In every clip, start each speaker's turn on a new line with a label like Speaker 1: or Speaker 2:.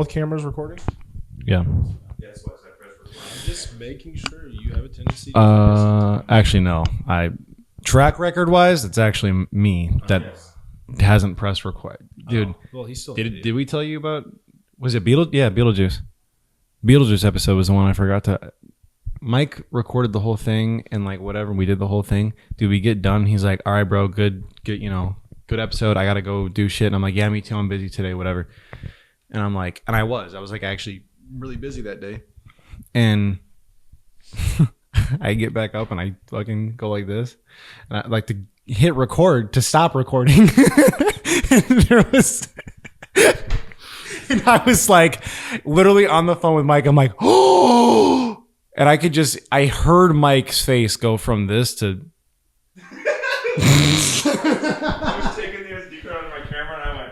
Speaker 1: both cameras recording?
Speaker 2: Yeah.
Speaker 1: Yes. I'm just making sure you have a tendency. To
Speaker 2: Actually, no. Track record wise, it's actually me that hasn't pressed record. Dude,
Speaker 1: well, he's still.
Speaker 2: Did we tell you about? Was it Beetlejuice? Yeah, Beetlejuice. Beetlejuice episode was the one I forgot to. Mike recorded the whole thing and like whatever, we did the whole thing. Dude, we get done. He's like, "All right, bro, good, good episode. I gotta go do shit." And I'm like, "Yeah, me too. I'm busy today, whatever." And I'm like, and I was like actually really busy that day. And I get back up and I fucking go like this, and I like to hit record to stop recording. And I was like literally on the phone with Mike. I'm like, oh. And I heard Mike's face go from this to.
Speaker 3: I was taking the SD card out of my camera and I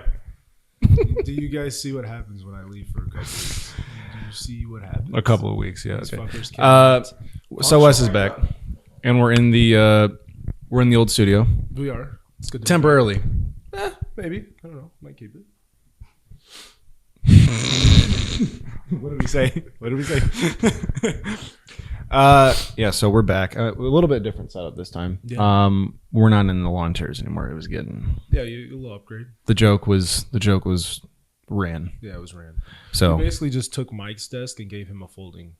Speaker 3: went.
Speaker 1: Do you guys see what happens when I leave for a couple weeks? Do you see what happens?
Speaker 2: A couple of weeks, yeah.
Speaker 1: These
Speaker 2: Okay.
Speaker 1: fuckers can't-
Speaker 2: So Wes is back, and we're in the old studio
Speaker 1: We are. It's good. To
Speaker 2: temporarily.
Speaker 1: maybe. I don't know. Might keep it.
Speaker 2: What did we say? Yeah, so we're back. A little bit different setup this time.
Speaker 1: Yeah.
Speaker 2: We're not in the lawn chairs anymore. It was getting.
Speaker 1: Yeah, you a little upgrade.
Speaker 2: The joke was ran.
Speaker 1: Yeah, it was ran.
Speaker 2: So
Speaker 1: We basically just took Mike's desk and gave him a folding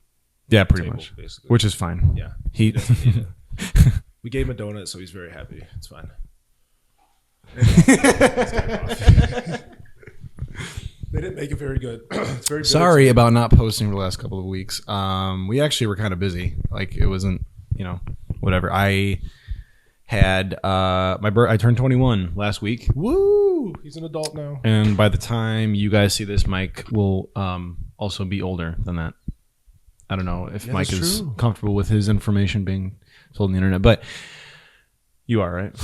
Speaker 2: yeah, pretty
Speaker 1: table,
Speaker 2: much,
Speaker 1: basically.
Speaker 2: which is fine.
Speaker 1: Yeah.
Speaker 2: He
Speaker 1: doesn't need it. We gave him a donut, so he's very happy. It's fine. They didn't make it very good. It's very bitter.
Speaker 2: Sorry about not posting for the last couple of weeks. We actually were kind of busy. Like it wasn't, whatever. I had I turned 21 last week.
Speaker 1: Woo! He's an adult now.
Speaker 2: And by the time you guys see this, Mike will also be older than that. I don't know if Mike is comfortable with his information being told on the internet, but you are, right?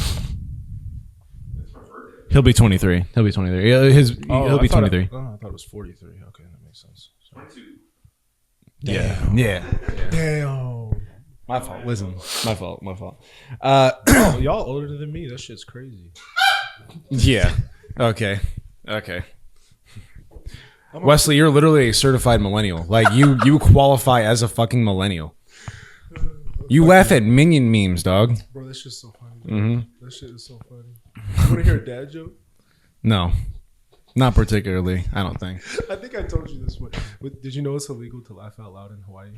Speaker 2: He'll be 23. He'll be 23. Yeah, he'll be 23.
Speaker 1: I thought it was 43. Okay, that makes sense.
Speaker 3: 22.
Speaker 2: Yeah.
Speaker 1: Damn.
Speaker 2: My fault. Listen, my fault.
Speaker 1: Oh, y'all older than me. That shit's crazy.
Speaker 2: Yeah. Okay. Wesley, you're literally a certified millennial. Like you qualify as a fucking millennial. You laugh at minion memes, dog.
Speaker 1: Bro, that shit's so funny.
Speaker 2: Mm-hmm.
Speaker 1: That shit is so funny. You want to hear a dad joke?
Speaker 2: No, not particularly. I don't think.
Speaker 1: I think I told you this one. But did you know it's illegal to laugh out loud in Hawaii?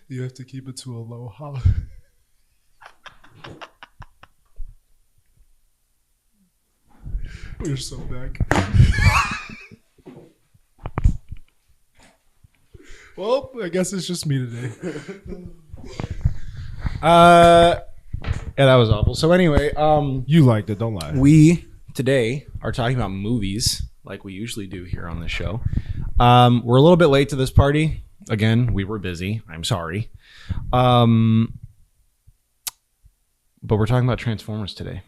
Speaker 1: You have to keep it to a low holler. We're so back. Well, I guess it's just me today.
Speaker 2: Yeah, that was awful. So anyway,
Speaker 1: You liked it, don't lie.
Speaker 2: we today are talking about movies like we usually do here on this show. We're a little bit late to this party. Again, we were busy. I'm sorry. But we're talking about Transformers today.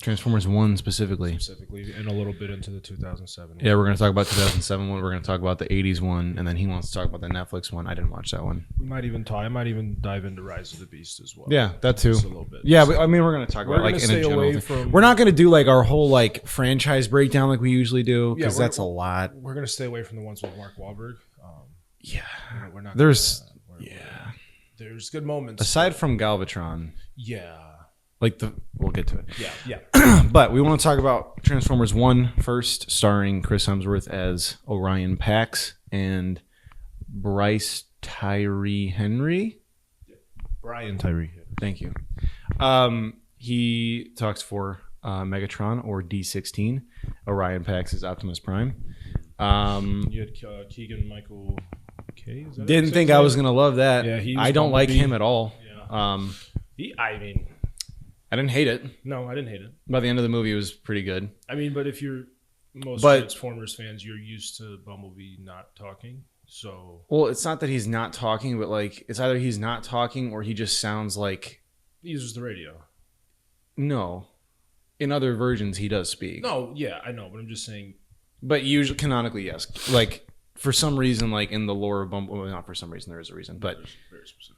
Speaker 2: Transformers 1 specifically.
Speaker 1: And a little bit into the 2007.
Speaker 2: Yeah, we're going to talk about 2007 one. We're going to talk about the 80s one. And then he wants to talk about the Netflix one. I didn't watch that one.
Speaker 1: I might even dive into Rise of the Beast as well.
Speaker 2: Yeah, that too.
Speaker 1: Just a little bit.
Speaker 2: Yeah, we're going to talk about like in a
Speaker 1: stay
Speaker 2: general
Speaker 1: away
Speaker 2: thing.
Speaker 1: from.
Speaker 2: We're not going to do like our whole like franchise breakdown like we usually do because that's a lot.
Speaker 1: We're gonna stay away from the ones with Mark Wahlberg.
Speaker 2: Yeah.
Speaker 1: We're not.
Speaker 2: There's
Speaker 1: There's good moments.
Speaker 2: aside from Galvatron,
Speaker 1: Yeah.
Speaker 2: like we'll get to it.
Speaker 1: Yeah.
Speaker 2: But we want to talk about Transformers 1 first, starring Chris Hemsworth as Orion Pax and Bryce Tyree Henry.
Speaker 1: Brian Tyree.
Speaker 2: Thank you. He talks for Megatron or D16. Orion Pax is Optimus Prime.
Speaker 1: You had Keegan Michael Kay. Is that
Speaker 2: Didn't think I was going to love that.
Speaker 1: Yeah, he was
Speaker 2: I don't like
Speaker 1: Bumblebee.
Speaker 2: him at all.
Speaker 1: Yeah. I mean,
Speaker 2: I didn't hate it.
Speaker 1: no, I didn't hate it.
Speaker 2: By the end of the movie, it was pretty good.
Speaker 1: I mean, but if you're most
Speaker 2: But-
Speaker 1: Transformers fans, you're used to Bumblebee not talking. So
Speaker 2: Well, it's not that he's not talking, but like it's either he's not talking or he just sounds like
Speaker 1: he uses the radio.
Speaker 2: no. In other versions, he does speak.
Speaker 1: No, yeah, I know, but I'm just saying.
Speaker 2: But usually, canonically, yes. Like for some reason, like in the lore of Bumblebee, well, not for some reason, there is a reason, but
Speaker 1: Very specific.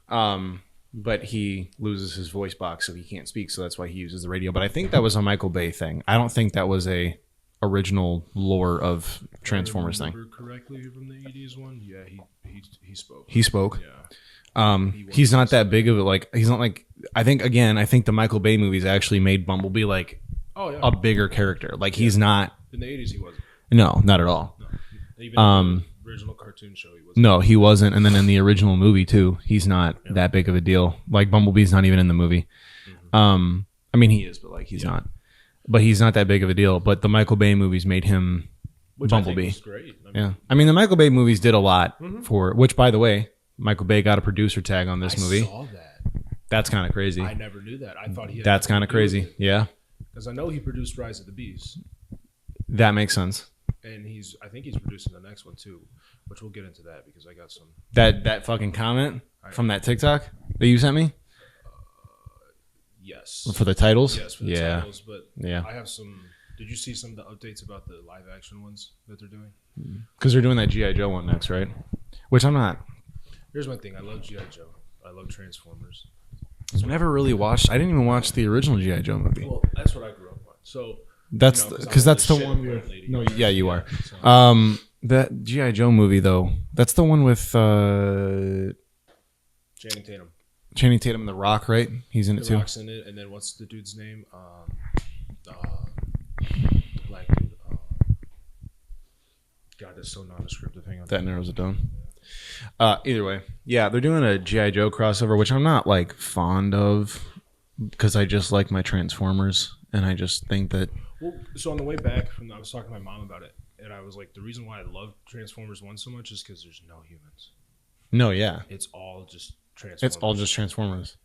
Speaker 2: but he loses his voice box, so he can't speak. So that's why he uses the radio. But I think that was a Michael Bay thing. I don't think that was a original lore of Transformers
Speaker 1: if I
Speaker 2: thing.
Speaker 1: remember correctly from the 80s one. Yeah, he spoke.
Speaker 2: He spoke.
Speaker 1: Yeah.
Speaker 2: He's not that big of a like. He's not like. I think the Michael Bay movies actually made Bumblebee like a bigger character. Like he's not.
Speaker 1: In the 80s, he wasn't.
Speaker 2: No, not at all.
Speaker 1: No. Even in the original cartoon show, he wasn't.
Speaker 2: No, he wasn't. And then in the original movie too, he's not that big of a deal. Like Bumblebee's not even in the movie. Mm-hmm. I mean he is, but like he's not. But he's not that big of a deal. But the Michael Bay movies made him Bumblebee.
Speaker 1: I think was great.
Speaker 2: Yeah, I mean the Michael Bay movies did a lot for. Which, by the way, Michael Bay got a producer tag on this movie.
Speaker 1: I saw that.
Speaker 2: That's kind of crazy.
Speaker 1: I never knew that. I thought he had.
Speaker 2: That's kind of crazy. Yeah,
Speaker 1: because I know he produced Rise of the Beast.
Speaker 2: That makes sense.
Speaker 1: And I think he's producing the next one too, which we'll get into that because I got some.
Speaker 2: That fucking comment from that TikTok that you sent me.
Speaker 1: Yes.
Speaker 2: For the titles.
Speaker 1: Yes, for the titles. But
Speaker 2: yeah,
Speaker 1: I have some. Did you see some of the updates about the live action ones that they're doing?
Speaker 2: Because they're doing that G.I. Joe one next, right? Which I'm not.
Speaker 1: Here's my thing. I love G.I. Joe. I love Transformers.
Speaker 2: I never really watched. I didn't even watch the original G.I. Joe movie.
Speaker 1: Well, that's what I grew up on. So
Speaker 2: that's because that's the one. No, yeah, you are. That G.I. Joe movie though. That's the one with
Speaker 1: Channing Tatum.
Speaker 2: Channing Tatum and The Rock, right? He's in it
Speaker 1: The
Speaker 2: too.
Speaker 1: Rock's in it, and then what's the dude's name? The black dude. God, that's so nondescriptive. Hang on.
Speaker 2: That narrows it down. Either way, yeah, they're doing a G.I. Joe crossover, which I'm not like fond of because I just like my Transformers, and I just think that.
Speaker 1: Well, so on the way back I was talking to my mom about it, and I was like, the reason why I love Transformers 1 so much is because there's no humans.
Speaker 2: No, yeah,
Speaker 1: it's all just Transformers.
Speaker 2: It's all just Transformers.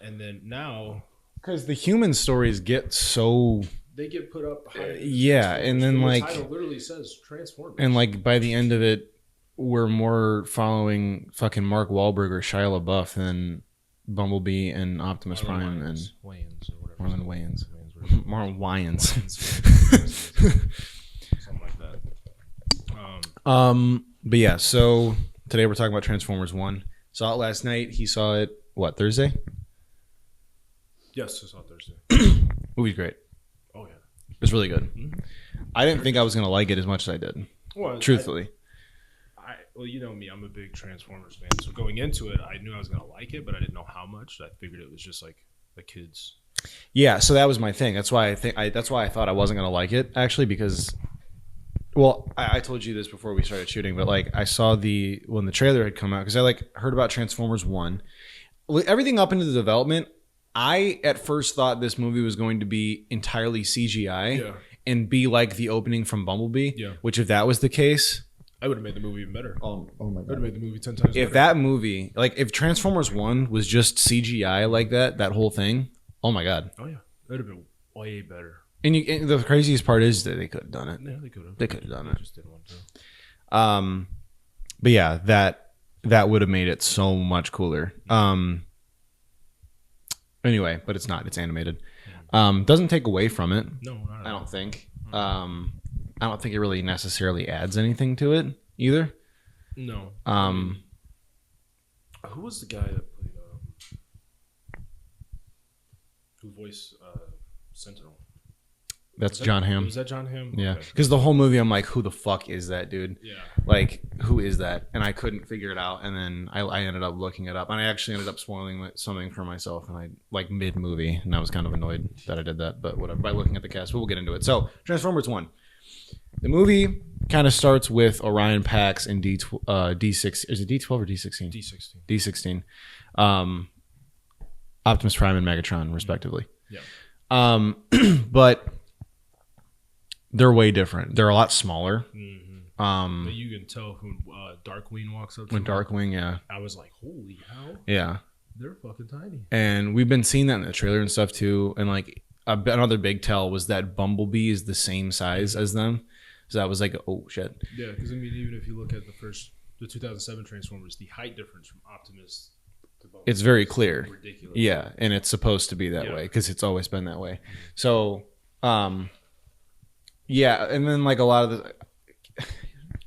Speaker 1: And then now,
Speaker 2: because the human stories get so.
Speaker 1: They get put up high.
Speaker 2: Yeah, and then like
Speaker 1: the title literally says Transformers,
Speaker 2: and like by the end of it. We're more following fucking Mark Wahlberg or Shia LaBeouf than Bumblebee and Optimus Prime and
Speaker 1: Wayans or whatever.
Speaker 2: Marlon Wayans. Marlon Wayans.
Speaker 1: Something like that.
Speaker 2: But yeah, so today we're talking about Transformers 1. Saw it last night. He saw it Thursday?
Speaker 1: Yes, I saw it Thursday.
Speaker 2: Movie's great.
Speaker 1: Oh yeah.
Speaker 2: It was really good. Mm-hmm. I didn't think I was gonna like it as much as I did. Well, truthfully.
Speaker 1: Well, you know me, I'm a big Transformers fan. So going into it, I knew I was going to like it, but I didn't know how much. I figured it was just like the kids.
Speaker 2: Yeah, so that was my thing. That's why I thought I wasn't going to like it actually because I told you this before we started shooting, but like I saw when the trailer had come out cuz I like heard about Transformers 1. Everything up into the development, I at first thought this movie was going to be entirely CGI and be like the opening from Bumblebee, which if that was the case,
Speaker 1: I would have made the movie even better.
Speaker 2: Oh my god!
Speaker 1: I would have made the movie 10 times better.
Speaker 2: If that movie, like if Transformers 1 was just CGI like that whole thing, oh my god!
Speaker 1: Oh yeah, it would have been way better.
Speaker 2: And the craziest part is that they could have done it.
Speaker 1: Yeah, they could have.
Speaker 2: They could have done it.
Speaker 1: Just didn't want to.
Speaker 2: But yeah, that would have made it so much cooler. Anyway, but it's not. It's animated. Doesn't take away from it.
Speaker 1: No, not at all.
Speaker 2: I don't think. I don't think it really necessarily adds anything to it either.
Speaker 1: No. Who was the guy that played who voiced Sentinel?
Speaker 2: That's John Hamm.
Speaker 1: Was that John Hamm?
Speaker 2: Yeah. Because the whole movie, I'm like, who the fuck is that dude?
Speaker 1: Yeah.
Speaker 2: Like, who is that? And I couldn't figure it out. And then I ended up looking it up. And I actually ended up spoiling something for myself. And I like mid-movie. And I was kind of annoyed that I did that. But whatever. By looking at the cast. But we'll get into it. So, Transformers 1. The movie kind of starts with Orion Pax and D6. Is it D12 or D16?
Speaker 1: D16.
Speaker 2: D16. Optimus Prime and Megatron, respectively.
Speaker 1: Yeah.
Speaker 2: But they're way different. They're a lot smaller.
Speaker 1: Mm-hmm. But you can tell when Darkwing walks up to
Speaker 2: when
Speaker 1: them.
Speaker 2: Darkwing, yeah.
Speaker 1: I was like, holy hell.
Speaker 2: Yeah.
Speaker 1: They're fucking tiny.
Speaker 2: And we've been seeing that in the trailer and stuff too. And like another big tell was that Bumblebee is the same size as them. So that was like, oh shit.
Speaker 1: Yeah, because I mean, even if you look at the 2007 Transformers, the height difference from Optimus to Bumblebee,
Speaker 2: it's very clear.
Speaker 1: Ridiculous.
Speaker 2: Yeah, and it's supposed to be that way because it's always been that way. So, yeah, and then like a lot of the,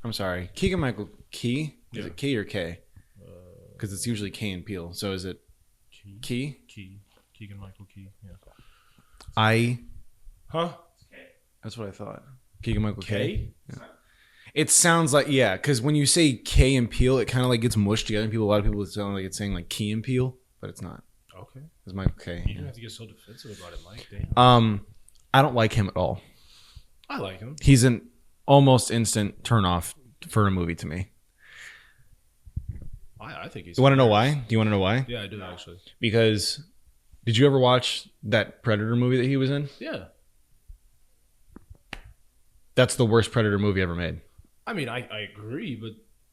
Speaker 2: I'm sorry, Keegan Michael Key. Is it K or K? Because it's usually K and Peele. So is it Key.
Speaker 1: Keegan Michael Key. Yeah.
Speaker 2: Huh? That's what I thought. Keegan Michael K.
Speaker 1: K?
Speaker 2: Yeah. It sounds like, yeah, because when you say K and Peele, it kind of like gets mushed together. A lot of people sound like it's saying like Key and Peele, but it's not.
Speaker 1: Okay.
Speaker 2: It's Michael K.
Speaker 1: You don't have to get so defensive about it, Mike. Damn.
Speaker 2: I don't like him at all.
Speaker 1: I like him.
Speaker 2: He's an almost instant turnoff for a movie to me.
Speaker 1: I think he's.
Speaker 2: You want to know why? Do you want to know why?
Speaker 1: Yeah, I do actually.
Speaker 2: Because did you ever watch that Predator movie that he was in?
Speaker 1: Yeah.
Speaker 2: That's the worst Predator movie ever made.
Speaker 1: I mean, I agree, but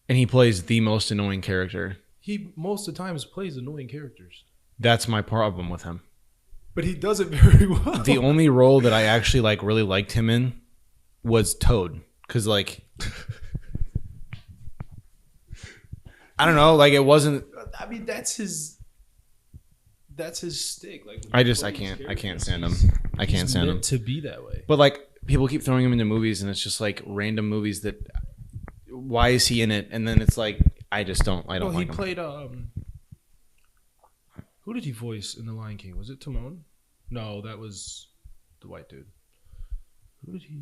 Speaker 2: And he plays the most annoying character.
Speaker 1: he most of the times plays annoying characters.
Speaker 2: That's my problem with him.
Speaker 1: But he does it very well.
Speaker 2: The only role that I actually like really liked him in was Toad, because like I don't know, like it wasn't.
Speaker 1: I mean, that's his stick. Like
Speaker 2: I can't stand him. I can't stand him
Speaker 1: to be that way.
Speaker 2: But like people keep throwing him into movies, and it's just like random movies that. Why is he in it? And then it's like I don't like him.
Speaker 1: He played. Who did he voice in The Lion King? Was it Timon? No, that was the white dude. Who did he?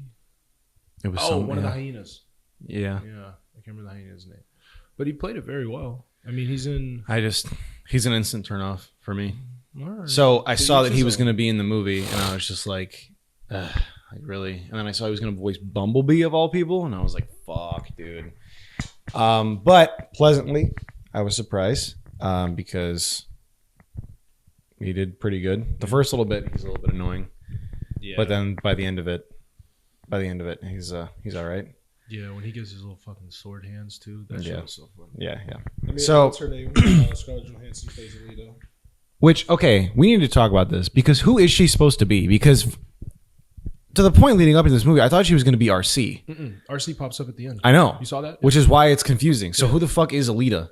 Speaker 2: It was
Speaker 1: one of the hyenas.
Speaker 2: Yeah.
Speaker 1: Yeah, I can't remember the hyena's name, but he played it very well. I mean, he's in.
Speaker 2: He's an instant turnoff for me.
Speaker 1: Right.
Speaker 2: So I saw that he was going to be in the movie, and I was just like, like really? And then I saw he was going to voice Bumblebee of all people, and I was like, fuck, dude. But pleasantly, I was surprised because he did pretty good. The first little bit, he's a little bit annoying. Yeah. But then by the end of it, he's all right.
Speaker 1: Yeah, when he gives his little fucking sword hands too, that shit was so fun.
Speaker 2: Yeah.
Speaker 1: I mean,
Speaker 2: so
Speaker 1: what's her name? Scarlett Johansson plays Alita.
Speaker 2: Which, okay, we need to talk about this because who is she supposed to be? Because to the point leading up in this movie, I thought she was going to be RC.
Speaker 1: RC pops up at the end.
Speaker 2: I know.
Speaker 1: You saw that?
Speaker 2: Which is why it's confusing. So who the fuck is Alita?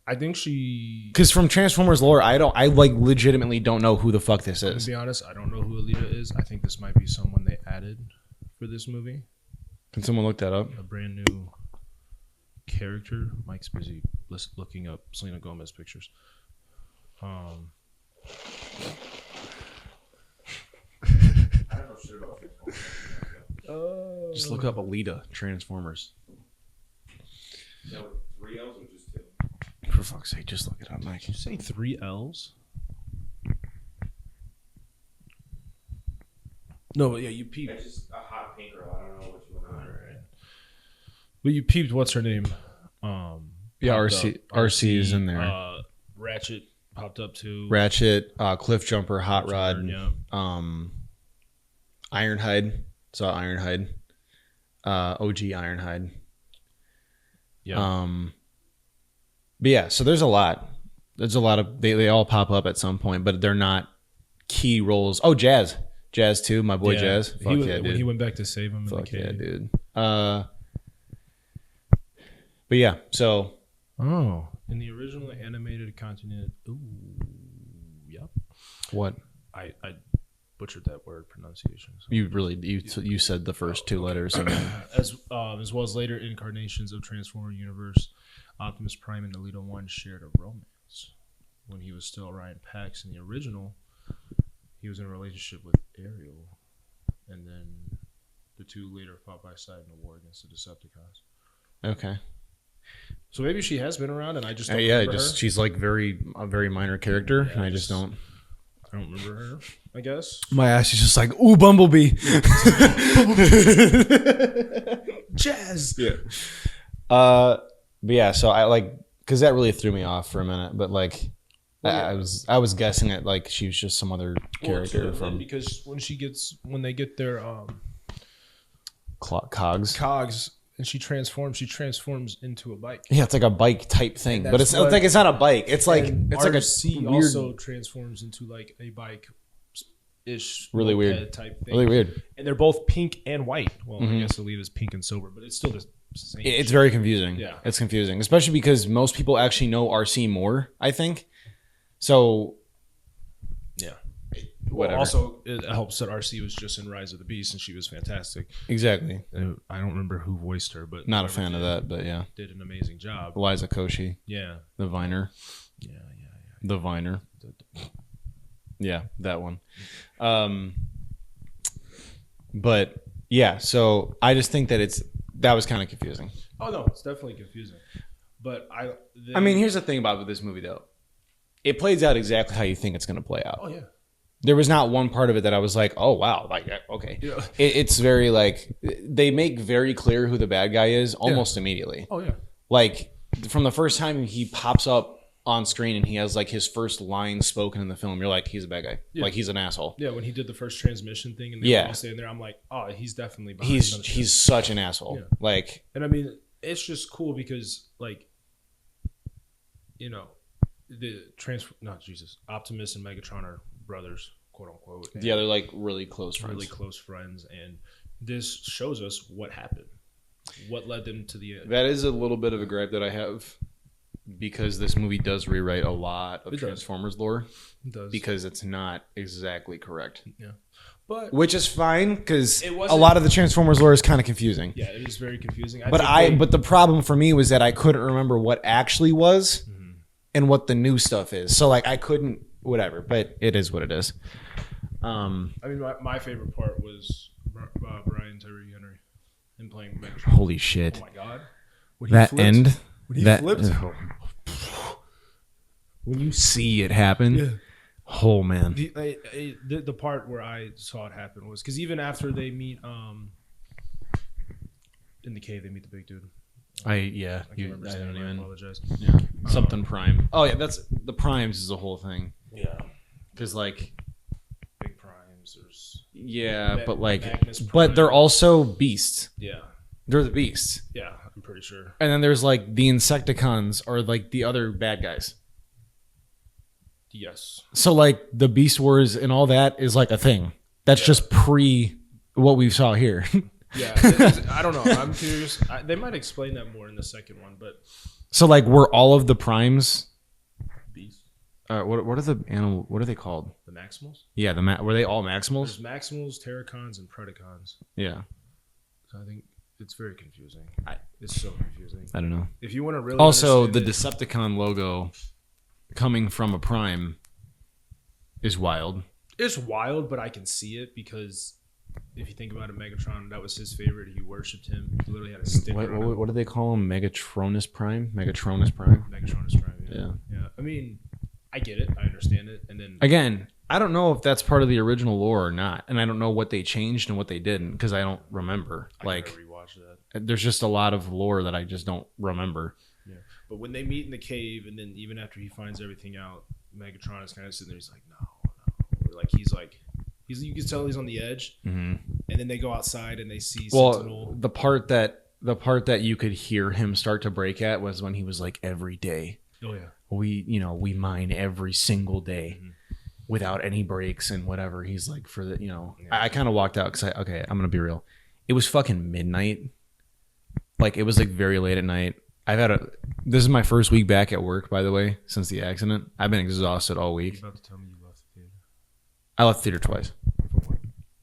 Speaker 1: I think she...
Speaker 2: Because from Transformers lore, I like legitimately don't know who the fuck this is.
Speaker 1: To be honest, I don't know who Alita is. I think this might be someone they added for this movie.
Speaker 2: Can someone look that up?
Speaker 1: A brand new character. Mike's busy looking up Selena Gomez pictures.
Speaker 3: I don't know shit about Transformers.
Speaker 2: Just look up Alita Transformers.
Speaker 3: No, 3 L's or just 2?
Speaker 2: For fuck's sake, just look it up, Mike.
Speaker 1: Did you say 3 L's? No, but yeah, you peeped.
Speaker 3: It's just a hot pink girl. I don't know what you want to know.
Speaker 1: Right. But you peeped. What's her name?
Speaker 2: Yeah, RC is in there.
Speaker 1: Ratchet popped up too.
Speaker 2: Ratchet, Cliff Jumper, Hot Rod,
Speaker 1: yeah.
Speaker 2: Ironhide. Saw Ironhide. OG Ironhide.
Speaker 1: Yeah.
Speaker 2: But yeah, so there's a lot. There's a lot of they all pop up at some point, but they're not key roles. Oh, Jazz too, my boy Jazz. Fuck
Speaker 1: yeah,
Speaker 2: dude.
Speaker 1: When he went back to save him.
Speaker 2: Fuck
Speaker 1: in the
Speaker 2: yeah,
Speaker 1: cave.
Speaker 2: dude. But yeah, so.
Speaker 1: Oh, in the original animated continent. Ooh, yep.
Speaker 2: What?
Speaker 1: I butchered that word pronunciation. So.
Speaker 2: You said the first two letters.
Speaker 1: as well as later incarnations of Transformer Universe, Optimus Prime and Alita 1 shared a romance. When he was still Ryan Pax in the original, he was in a relationship with Ariel, and then the two later fought by side in a war against the Decepticons.
Speaker 2: Okay.
Speaker 1: So maybe she has been around, and I just don't remember her.
Speaker 2: She's like a very minor character, and I just don't.
Speaker 1: I don't remember her. I guess
Speaker 2: my ass is just like, ooh, Bumblebee.
Speaker 1: Jazz.
Speaker 2: Yeah. But yeah, so I like because that really threw me off for a minute, but like. I was guessing that like she was just some other character from
Speaker 1: because when they get their
Speaker 2: cogs
Speaker 1: and she transforms into a bike.
Speaker 2: Yeah, it's like a bike type thing, but it's not a bike. It's like
Speaker 1: RC
Speaker 2: a weird,
Speaker 1: also transforms into like a bike ish
Speaker 2: really weird
Speaker 1: type thing.
Speaker 2: Really weird.
Speaker 1: And they're both pink and white. Well, I guess Alita's pink and silver, but it's still the same.
Speaker 2: It's very confusing.
Speaker 1: Yeah,
Speaker 2: it's confusing, especially because most people actually know RC more, I think. So,
Speaker 1: yeah.
Speaker 2: Whatever.
Speaker 1: Well, also, it helps that RC was just in Rise of the Beast, and she was fantastic.
Speaker 2: Exactly.
Speaker 1: I don't remember who voiced her, but
Speaker 2: not a fan of that. But yeah,
Speaker 1: did an amazing job.
Speaker 2: Eliza Koshy.
Speaker 1: Yeah,
Speaker 2: the Viner.
Speaker 1: Yeah.
Speaker 2: The Viner. Yeah, that one. But yeah, so I just think that that was kind of confusing.
Speaker 1: Oh no, it's definitely confusing. But
Speaker 2: I mean, here's the thing about this movie though. It plays out exactly how you think it's going to play out.
Speaker 1: Oh yeah.
Speaker 2: There was not one part of it that I was like, oh wow, like okay.
Speaker 1: Yeah.
Speaker 2: It's very like they make very clear who the bad guy is almost immediately.
Speaker 1: Oh yeah.
Speaker 2: Like from the first time he pops up on screen and he has like his first line spoken in the film, you're like, he's a bad guy. Yeah. Like he's an asshole.
Speaker 1: Yeah, when he did the first transmission thing and they were all standing there, I'm like, oh, he's definitely behind
Speaker 2: he's such an asshole. Yeah. Like,
Speaker 1: and I mean, it's just cool because like, you know, Optimus and Megatron are brothers, quote unquote.
Speaker 2: Yeah, they're like really close friends.
Speaker 1: Really close friends, and this shows us what happened, what led them to the end.
Speaker 2: That is a little bit of a gripe that I have. Because this movie does rewrite a lot of Transformers lore.
Speaker 1: It does.
Speaker 2: Because it's not exactly correct.
Speaker 1: Yeah.
Speaker 2: Which is fine, because a lot of the Transformers lore is kind of confusing.
Speaker 1: Yeah, it is very confusing.
Speaker 2: But the problem for me was that I couldn't remember what actually was and what the new stuff is. So like I couldn't, whatever, but it is what it is.
Speaker 1: I mean, my favorite part was Brian Tyree Henry and playing Megatron.
Speaker 2: Holy shit.
Speaker 1: Oh my God.
Speaker 2: That end.
Speaker 1: When he flipped.
Speaker 2: When you see it happen, oh man.
Speaker 1: The part where I saw it happen was because even after they meet in the cave, they meet the big dude.
Speaker 2: I
Speaker 1: apologize.
Speaker 2: Yeah. Something Prime. Oh yeah, that's the Primes is the whole thing.
Speaker 1: Yeah.
Speaker 2: Because like
Speaker 1: big Primes,
Speaker 2: there's but they're also beasts.
Speaker 1: Yeah.
Speaker 2: They're the beasts.
Speaker 1: Yeah, I'm pretty sure.
Speaker 2: And then there's like the Insecticons or like the other bad guys.
Speaker 1: Yes.
Speaker 2: So like the Beast Wars and all that is like a thing. That's just pre what we saw here.
Speaker 1: Yeah, I don't know. I'm curious. They might explain that more in the second one, but
Speaker 2: so like were all of the Primes
Speaker 1: beasts?
Speaker 2: What are the animal? What are they called?
Speaker 1: The Maximals.
Speaker 2: Yeah, were they all Maximals?
Speaker 1: There's Maximals, Terracons, and Predacons.
Speaker 2: Yeah.
Speaker 1: So I think it's very confusing. It's so confusing.
Speaker 2: I don't know.
Speaker 1: If you want to really
Speaker 2: also the Decepticon logo coming from a Prime is wild.
Speaker 1: It's wild, but I can see it because if you think about it, Megatron, that was his favorite. He worshipped him. He literally had a sticker.
Speaker 2: What do they call him? Megatronus Prime? Megatronus Prime?
Speaker 1: Megatronus Prime, yeah. I mean, I get it. I understand it. And then
Speaker 2: again, I don't know if that's part of the original lore or not, and I don't know what they changed and what they didn't because I don't remember. I
Speaker 1: like rewatch that.
Speaker 2: There's just a lot of lore that I just don't remember.
Speaker 1: Yeah, but when they meet in the cave, and then even after he finds everything out, Megatron is kind of sitting there. He's like, no, or like you can tell he's on the edge.
Speaker 2: Mm-hmm.
Speaker 1: And then they go outside and they see Sentinel.
Speaker 2: The part that you could hear him start to break at was when he was like, every day.
Speaker 1: Oh yeah,
Speaker 2: we mine every single day. Mm-hmm. Without any breaks and whatever. He's like, for the, I kind of walked out because I'm going to be real. It was fucking midnight. Like, it was like very late at night. This is my first week back at work, by the way, since the accident. I've been exhausted all week.
Speaker 1: You're about to tell me you left the theater.
Speaker 2: I left the theater twice.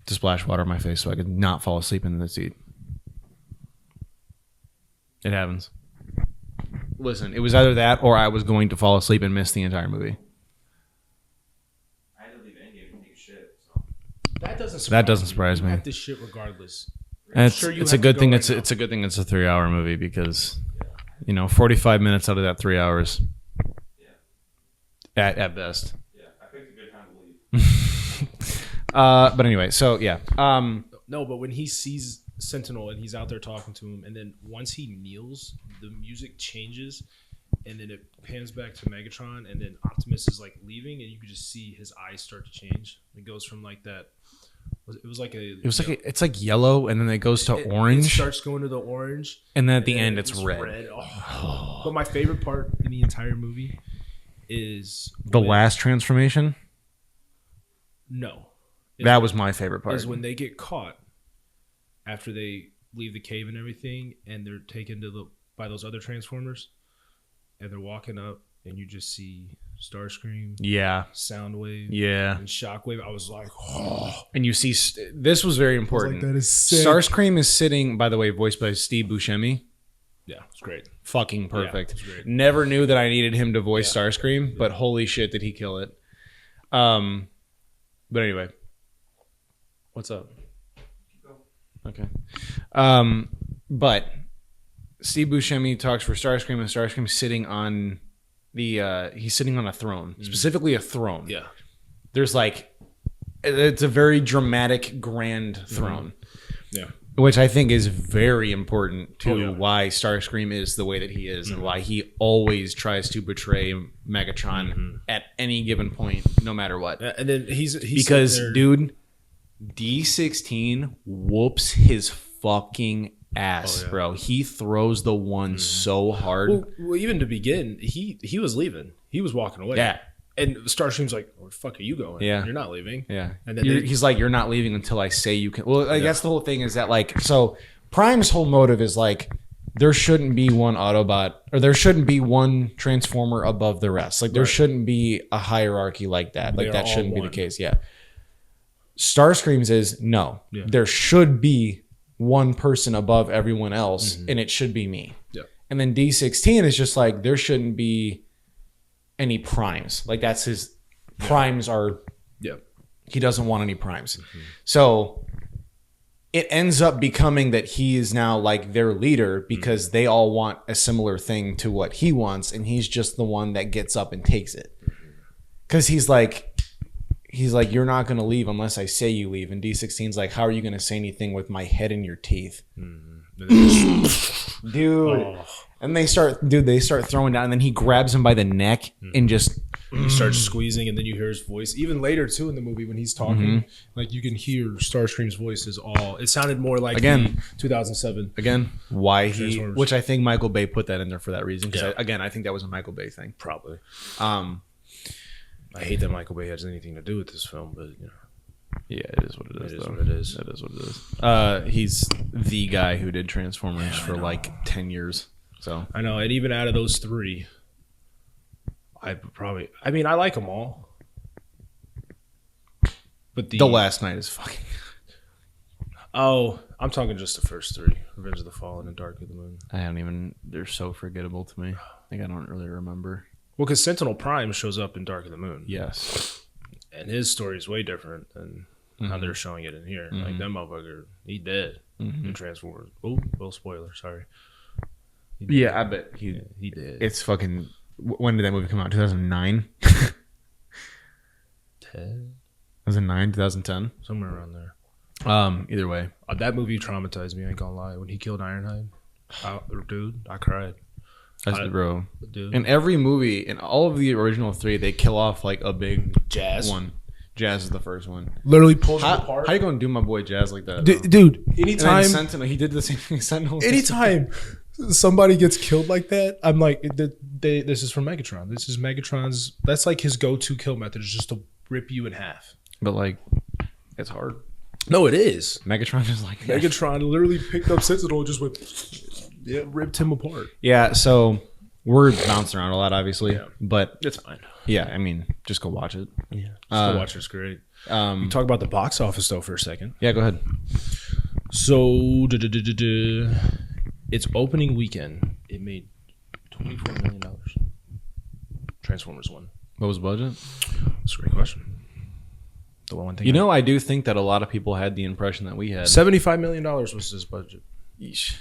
Speaker 2: To splash water on my face so I could not fall asleep in the seat. It happens. Listen, it was either that or I was going to fall asleep and miss the entire movie. That doesn't surprise me.
Speaker 1: You have this shit regardless.
Speaker 2: It's a good thing. It's a good thing. It's a 3-hour movie because, 45 minutes out of that 3 hours, at best.
Speaker 3: Yeah, I picked a good time to leave.
Speaker 2: But anyway, so yeah.
Speaker 1: No, but when he sees Sentinel and he's out there talking to him, and then once he kneels, the music changes. And then it pans back to Megatron, and then Optimus is like leaving, and you could just see his eyes start to change. It goes from like that.
Speaker 2: It's like yellow, and then it goes to orange.
Speaker 1: It starts going to the orange,
Speaker 2: and then at the end, it's red.
Speaker 1: Oh. But my favorite part in the entire movie is
Speaker 2: the last transformation.
Speaker 1: No,
Speaker 2: that was my favorite part.
Speaker 1: Is when they get caught after they leave the cave and everything, and they're taken by those other Transformers. And they're walking up, and you just see Starscream, Soundwave, and Shockwave. I was like, oh.
Speaker 2: And you see, this was very important.
Speaker 1: Like, that is sick.
Speaker 2: Starscream is sitting, by the way, voiced by Steve Buscemi.
Speaker 1: Yeah, it's great.
Speaker 2: Fucking perfect.
Speaker 1: it's great.
Speaker 2: Never knew that I needed him to voice Starscream, but holy shit, did he kill it. But anyway. What's up? Okay. But Steve Buscemi talks for Starscream, and Starscream's sitting on he's sitting on a throne, specifically a throne.
Speaker 1: Yeah.
Speaker 2: There's it's a very dramatic, grand throne.
Speaker 1: Yeah.
Speaker 2: Which I think is very important to why Starscream is the way that he is and why he always tries to betray Megatron at any given point, no matter what.
Speaker 1: And then he's
Speaker 2: because, dude, D16 whoops his fucking ass, bro. He throws the one so hard.
Speaker 1: Well, even to begin, he was leaving. He was walking away.
Speaker 2: Yeah.
Speaker 1: And Starscream's like, where the fuck are you going?
Speaker 2: Yeah.
Speaker 1: You're not leaving.
Speaker 2: Yeah.
Speaker 1: And then
Speaker 2: he's like, you're not leaving until I say you can. Well, that's the whole thing is that, so Prime's whole motive is, there shouldn't be one Autobot, or there shouldn't be one Transformer above the rest. There shouldn't be a hierarchy like that. That shouldn't be the case. Yeah. Starscream's is, no. Yeah. There should be one person above everyone else, and it should be me.
Speaker 1: Yeah.
Speaker 2: And then D16 is just there shouldn't be any primes. That's his primes are he doesn't want any primes. So it ends up becoming that he is now their leader because they all want a similar thing to what he wants, and he's just the one that gets up and takes it. Because he's like, you're not going to leave unless I say you leave. And D16's like, how are you going to say anything with my head in your teeth? Dude. And they start throwing down, and then he grabs him by the neck and just
Speaker 1: he starts squeezing, and then you hear his voice. Even later too in the movie when he's talking, you can hear Starscream's voice is all. It sounded more like the 2007.
Speaker 2: Again, why which I think Michael Bay put that in there for that reason. Because I think that was a Michael Bay thing.
Speaker 1: Probably. I hate that Michael Bay has anything to do with this film, but
Speaker 2: yeah, it is what it is.
Speaker 1: It is what it is.
Speaker 2: It is what it is. He's the guy who did Transformers for 10 years. So
Speaker 1: I know, and even out of those three, I like them all, but the
Speaker 2: Last Night is fucking.
Speaker 1: Oh, I'm talking just the first three: Revenge of the Fallen and Dark of the Moon.
Speaker 2: I don't even. They're so forgettable to me. I don't really remember.
Speaker 1: Well, because Sentinel Prime shows up in Dark of the Moon.
Speaker 2: Yes,
Speaker 1: and his story is way different than how they're showing it in here. That motherfucker, he dead in Transformers. Oh, well, spoiler. Sorry.
Speaker 2: Yeah, I bet he
Speaker 1: did.
Speaker 2: It's fucking. When did that movie come out? 2009? 2009, 2010?
Speaker 1: Somewhere around there.
Speaker 2: Either way.
Speaker 1: That movie traumatized me, I ain't gonna lie. When he killed Ironhide, dude, I cried.
Speaker 2: Bro.
Speaker 1: Dude.
Speaker 2: In every movie, in all of the original three, they kill off a big
Speaker 1: Jazz
Speaker 2: one. Jazz is the first one.
Speaker 1: Literally pulls him apart.
Speaker 2: How you gonna do my boy Jazz like that?
Speaker 1: Dude, anytime.
Speaker 2: Sentinel, he did the same thing. Sentinel.
Speaker 1: Anytime somebody gets killed like that, I'm like, this is from Megatron. This is Megatron's. That's his go-to kill method is just to rip you in half.
Speaker 2: But it's hard.
Speaker 1: No, it is.
Speaker 2: Megatron is
Speaker 1: Megatron literally picked up Sentinel and just went, ripped him apart.
Speaker 2: Yeah, so we're bouncing around a lot, obviously, but
Speaker 1: it's fine.
Speaker 2: Yeah, I mean, just go watch it.
Speaker 1: Yeah, just go watch it. It's great. Talk about the box office though for a second.
Speaker 2: Yeah, go ahead.
Speaker 1: So, its opening weekend, it made $24 million. Transformers 1.
Speaker 2: What was the budget?
Speaker 1: That's a great question. The one thing
Speaker 2: I do think that a lot of people had the impression that we had.
Speaker 1: $75 million was his budget.
Speaker 2: Yeesh.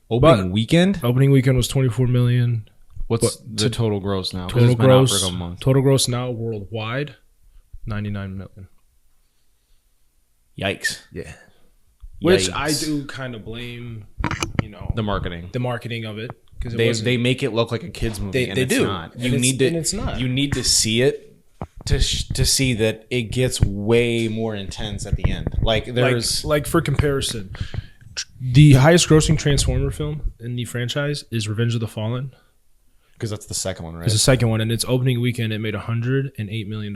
Speaker 2: Opening weekend?
Speaker 1: Opening weekend was $24 million.
Speaker 2: What's the total gross now?
Speaker 1: Total gross now worldwide, $99 million.
Speaker 2: Yikes.
Speaker 1: Yeah. Which I do kind of blame,
Speaker 2: the marketing.
Speaker 1: The marketing of it.
Speaker 2: Because they make it look like a kid's movie.
Speaker 1: They do.
Speaker 2: Not. It's not. You need to see it to see that it gets way more intense at the end. There's
Speaker 1: for comparison, the highest grossing Transformer film in the franchise is Revenge of the Fallen.
Speaker 2: Because that's the second one, right?
Speaker 1: It's the second one, and its opening weekend it made $108 million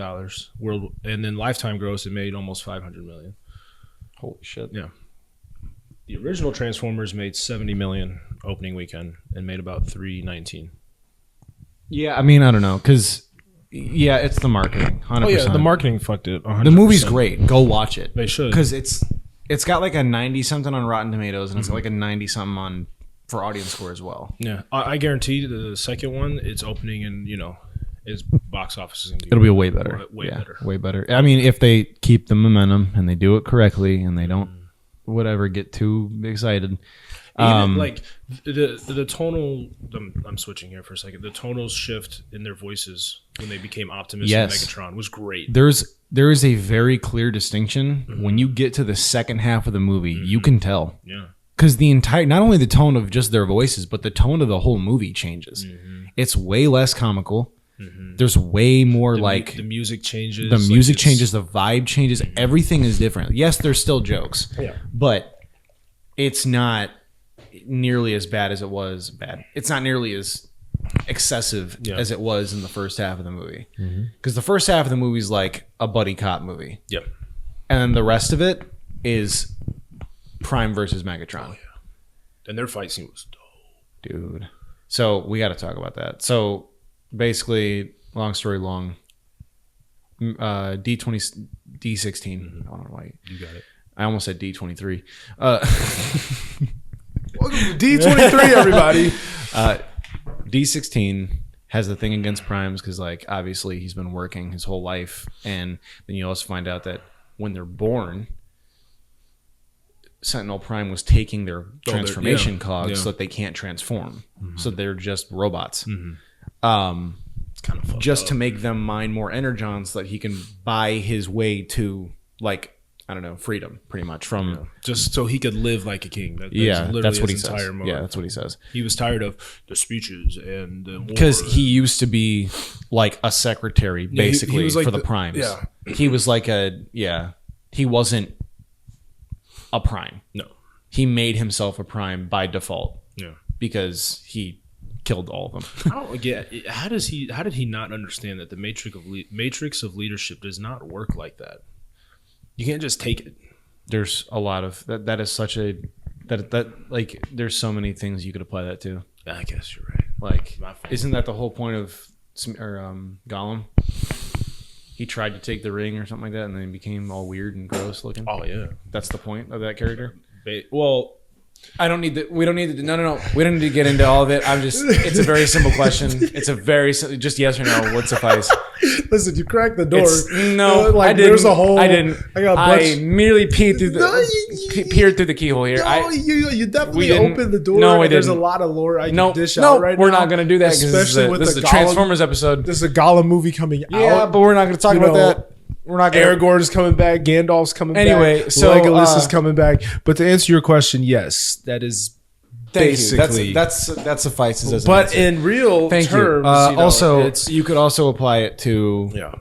Speaker 1: world, and then lifetime gross it made almost $500 million.
Speaker 2: Holy shit!
Speaker 1: Yeah. The original Transformers made $70 million opening weekend and made about $319.
Speaker 2: Yeah, I mean, I don't know, because it's the marketing. 100%.
Speaker 1: Oh yeah, the marketing fucked it. 100%.
Speaker 2: The movie's great. Go watch it.
Speaker 1: They should,
Speaker 2: because it's got a 90 something on Rotten Tomatoes, and it's got a 90 something on for audience score as well.
Speaker 1: Yeah, I guarantee the second one, it's opening and its box office is going to be.
Speaker 2: It'll be way better. Way better. I mean, if they keep the momentum and they do it correctly and they don't get too excited.
Speaker 1: Like the tonal. I'm switching here for a second. The tonal shift in their voices when they became Optimus and Megatron was great.
Speaker 2: There is a very clear distinction when you get to the second half of the movie. You can tell.
Speaker 1: Yeah.
Speaker 2: Because not only the tone of just their voices, but the tone of the whole movie changes. It's way less comical. There's way more the
Speaker 1: music changes.
Speaker 2: The music changes. The vibe changes. Everything is different. Yes, there's still jokes.
Speaker 1: Yeah. But
Speaker 2: it's not nearly as bad as it was. It's not nearly as excessive as it was in the first half of the movie. Because the first half of the movie is like a buddy cop movie.
Speaker 1: Yep.
Speaker 2: And then the rest of it is Prime versus Megatron.
Speaker 1: Oh, yeah. And their fight scene was dope.
Speaker 2: Dude. So we got to talk about that. So basically, long story long, D16. I don't know why.
Speaker 1: You got it.
Speaker 2: I almost said D23.
Speaker 1: Welcome to D23, everybody.
Speaker 2: D16 has the thing against primes because, obviously he's been working his whole life. And then you also find out that when they're born, Sentinel Prime was taking their transformation cogs so that they can't transform. So they're just robots.
Speaker 1: It's kind of fucked
Speaker 2: just
Speaker 1: up.
Speaker 2: to make them mine more energons so that he can buy his way to, freedom, pretty much. From
Speaker 1: just so he could live like a king.
Speaker 2: That's what he says.
Speaker 1: Motive.
Speaker 2: Yeah, that's what he says.
Speaker 1: He was tired of the speeches and the war.
Speaker 2: Because he used to be like a secretary, basically,
Speaker 1: he was like
Speaker 2: for the primes.
Speaker 1: Yeah.
Speaker 2: He was like he wasn't a prime.
Speaker 1: No.
Speaker 2: He made himself a prime by default.
Speaker 1: Yeah.
Speaker 2: Because he killed all of them.
Speaker 1: I don't get how did he not understand that the matrix of leadership does not work like that? You can't just take it.
Speaker 2: There's a lot of that is such a that there's so many things you could apply that to.
Speaker 1: I guess you're right.
Speaker 2: Isn't that the whole point of Gollum? He tried to take the ring or something like that, and then he became all weird and gross looking.
Speaker 1: Oh yeah,
Speaker 2: that's the point of that character.
Speaker 1: Well,
Speaker 2: we don't need to. No. We don't need to get into all of it. It's a very simple question. It's a very just yes or no would suffice.
Speaker 1: Listen, you cracked the door.
Speaker 2: I didn't.
Speaker 1: There's a hole.
Speaker 2: I didn't.
Speaker 1: I
Speaker 2: merely peered through the keyhole here.
Speaker 1: You definitely opened the door.
Speaker 2: No, I didn't.
Speaker 1: There's a lot of lore I can dish out right now.
Speaker 2: We're not going to do that because this is the Transformers episode.
Speaker 1: This is a Gollum movie coming out.
Speaker 2: Yeah, but we're not going to talk about that. We're not gonna...
Speaker 1: Aragorn's coming back. Gandalf's coming back.
Speaker 2: Anyway, so
Speaker 1: Legolas is coming back. But to answer your question, yes, that is basically
Speaker 2: that suffices as.
Speaker 1: But in real terms,
Speaker 2: also you could also apply it to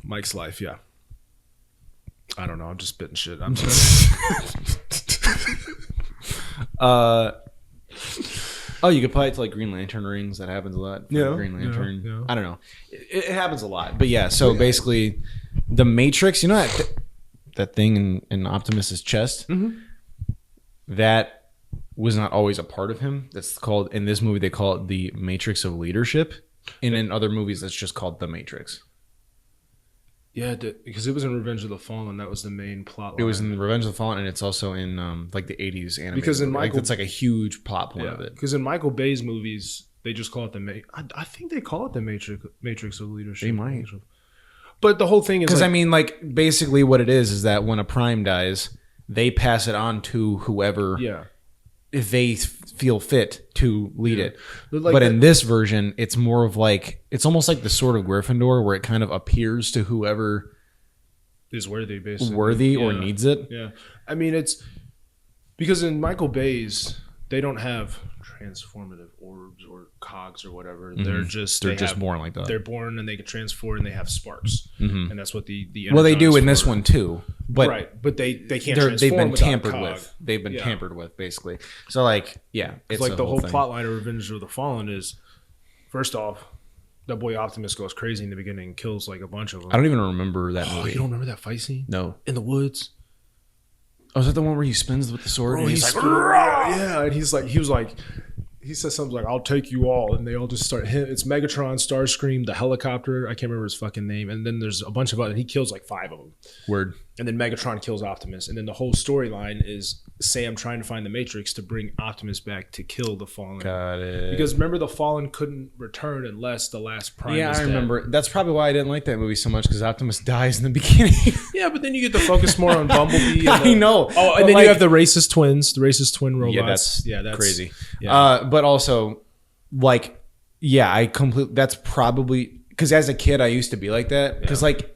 Speaker 1: Mike's life. Yeah, I don't know. I'm just spitting shit. I'm sorry.
Speaker 2: You could apply it to like Green Lantern rings. That happens a lot. Green Lantern.
Speaker 1: Yeah.
Speaker 2: I don't know. It happens a lot. But yeah, so basically, the Matrix. You know that thing in Optimus's chest.
Speaker 1: Mm-hmm.
Speaker 2: That was not always a part of him. That's called in this movie. They call it the Matrix of Leadership, and in other movies, that's just called the Matrix.
Speaker 1: Yeah, because it was in Revenge of the Fallen. That was the main plot line.
Speaker 2: It was in Revenge of the Fallen, and it's also in the 80s anime.
Speaker 1: Because in Michael,
Speaker 2: it's like a huge plot point of it.
Speaker 1: Because in Michael Bay's movies, they just call it the I think they call it the Matrix of Leadership.
Speaker 2: They might.
Speaker 1: But the whole thing is
Speaker 2: because basically what it is that when a prime dies, they pass it on to whoever.
Speaker 1: Yeah.
Speaker 2: If they feel fit to lead it. But in this version, it's more of it's almost like the Sword of Gryffindor, where it kind of appears to whoever
Speaker 1: is worthy, basically.
Speaker 2: Worthy or needs it.
Speaker 1: Yeah. I mean, it's because in Michael Bay's, they don't have transformative orbs or cogs or whatever.
Speaker 2: Mm-hmm.
Speaker 1: They're
Speaker 2: just born like that.
Speaker 1: They're born and they can transform and they have sparks.
Speaker 2: Mm-hmm.
Speaker 1: And that's what the
Speaker 2: they do in this one too. But
Speaker 1: right, but they can't transform.
Speaker 2: They've been tampered
Speaker 1: cog.
Speaker 2: with. They've been tampered with, basically. So it's
Speaker 1: like the whole plot line of Revenge of the Fallen is, first off, that boy Optimus goes crazy in the beginning and kills like a bunch of them.
Speaker 2: I don't even remember that movie.
Speaker 1: You don't remember that fight scene?
Speaker 2: No.
Speaker 1: In the woods.
Speaker 2: Oh, is that the one where he spins with the sword?
Speaker 1: And he's like, yeah, and he says something like, "I'll take you all," and they all just start. It's Megatron, Starscream, the helicopter. I can't remember his fucking name. And then there's a bunch of other. And he kills like 5 of them.
Speaker 2: Word.
Speaker 1: And then Megatron kills Optimus. And then the whole storyline is Sam trying to find the Matrix to bring Optimus back to kill the Fallen.
Speaker 2: Got it.
Speaker 1: Because remember, the Fallen couldn't return unless the last Prime
Speaker 2: Yeah,
Speaker 1: was
Speaker 2: I
Speaker 1: dead.
Speaker 2: remember. That's probably why I didn't like that movie so much, because Optimus dies in the beginning.
Speaker 1: Yeah, but then you get to focus more on Bumblebee.
Speaker 2: I know.
Speaker 1: Oh, and
Speaker 2: But
Speaker 1: then
Speaker 2: like-
Speaker 1: you have the racist twins, the racist twin robots.
Speaker 2: that's crazy.
Speaker 1: Yeah.
Speaker 2: But also, like, yeah, that's probably because as a kid I used to be like that. Because like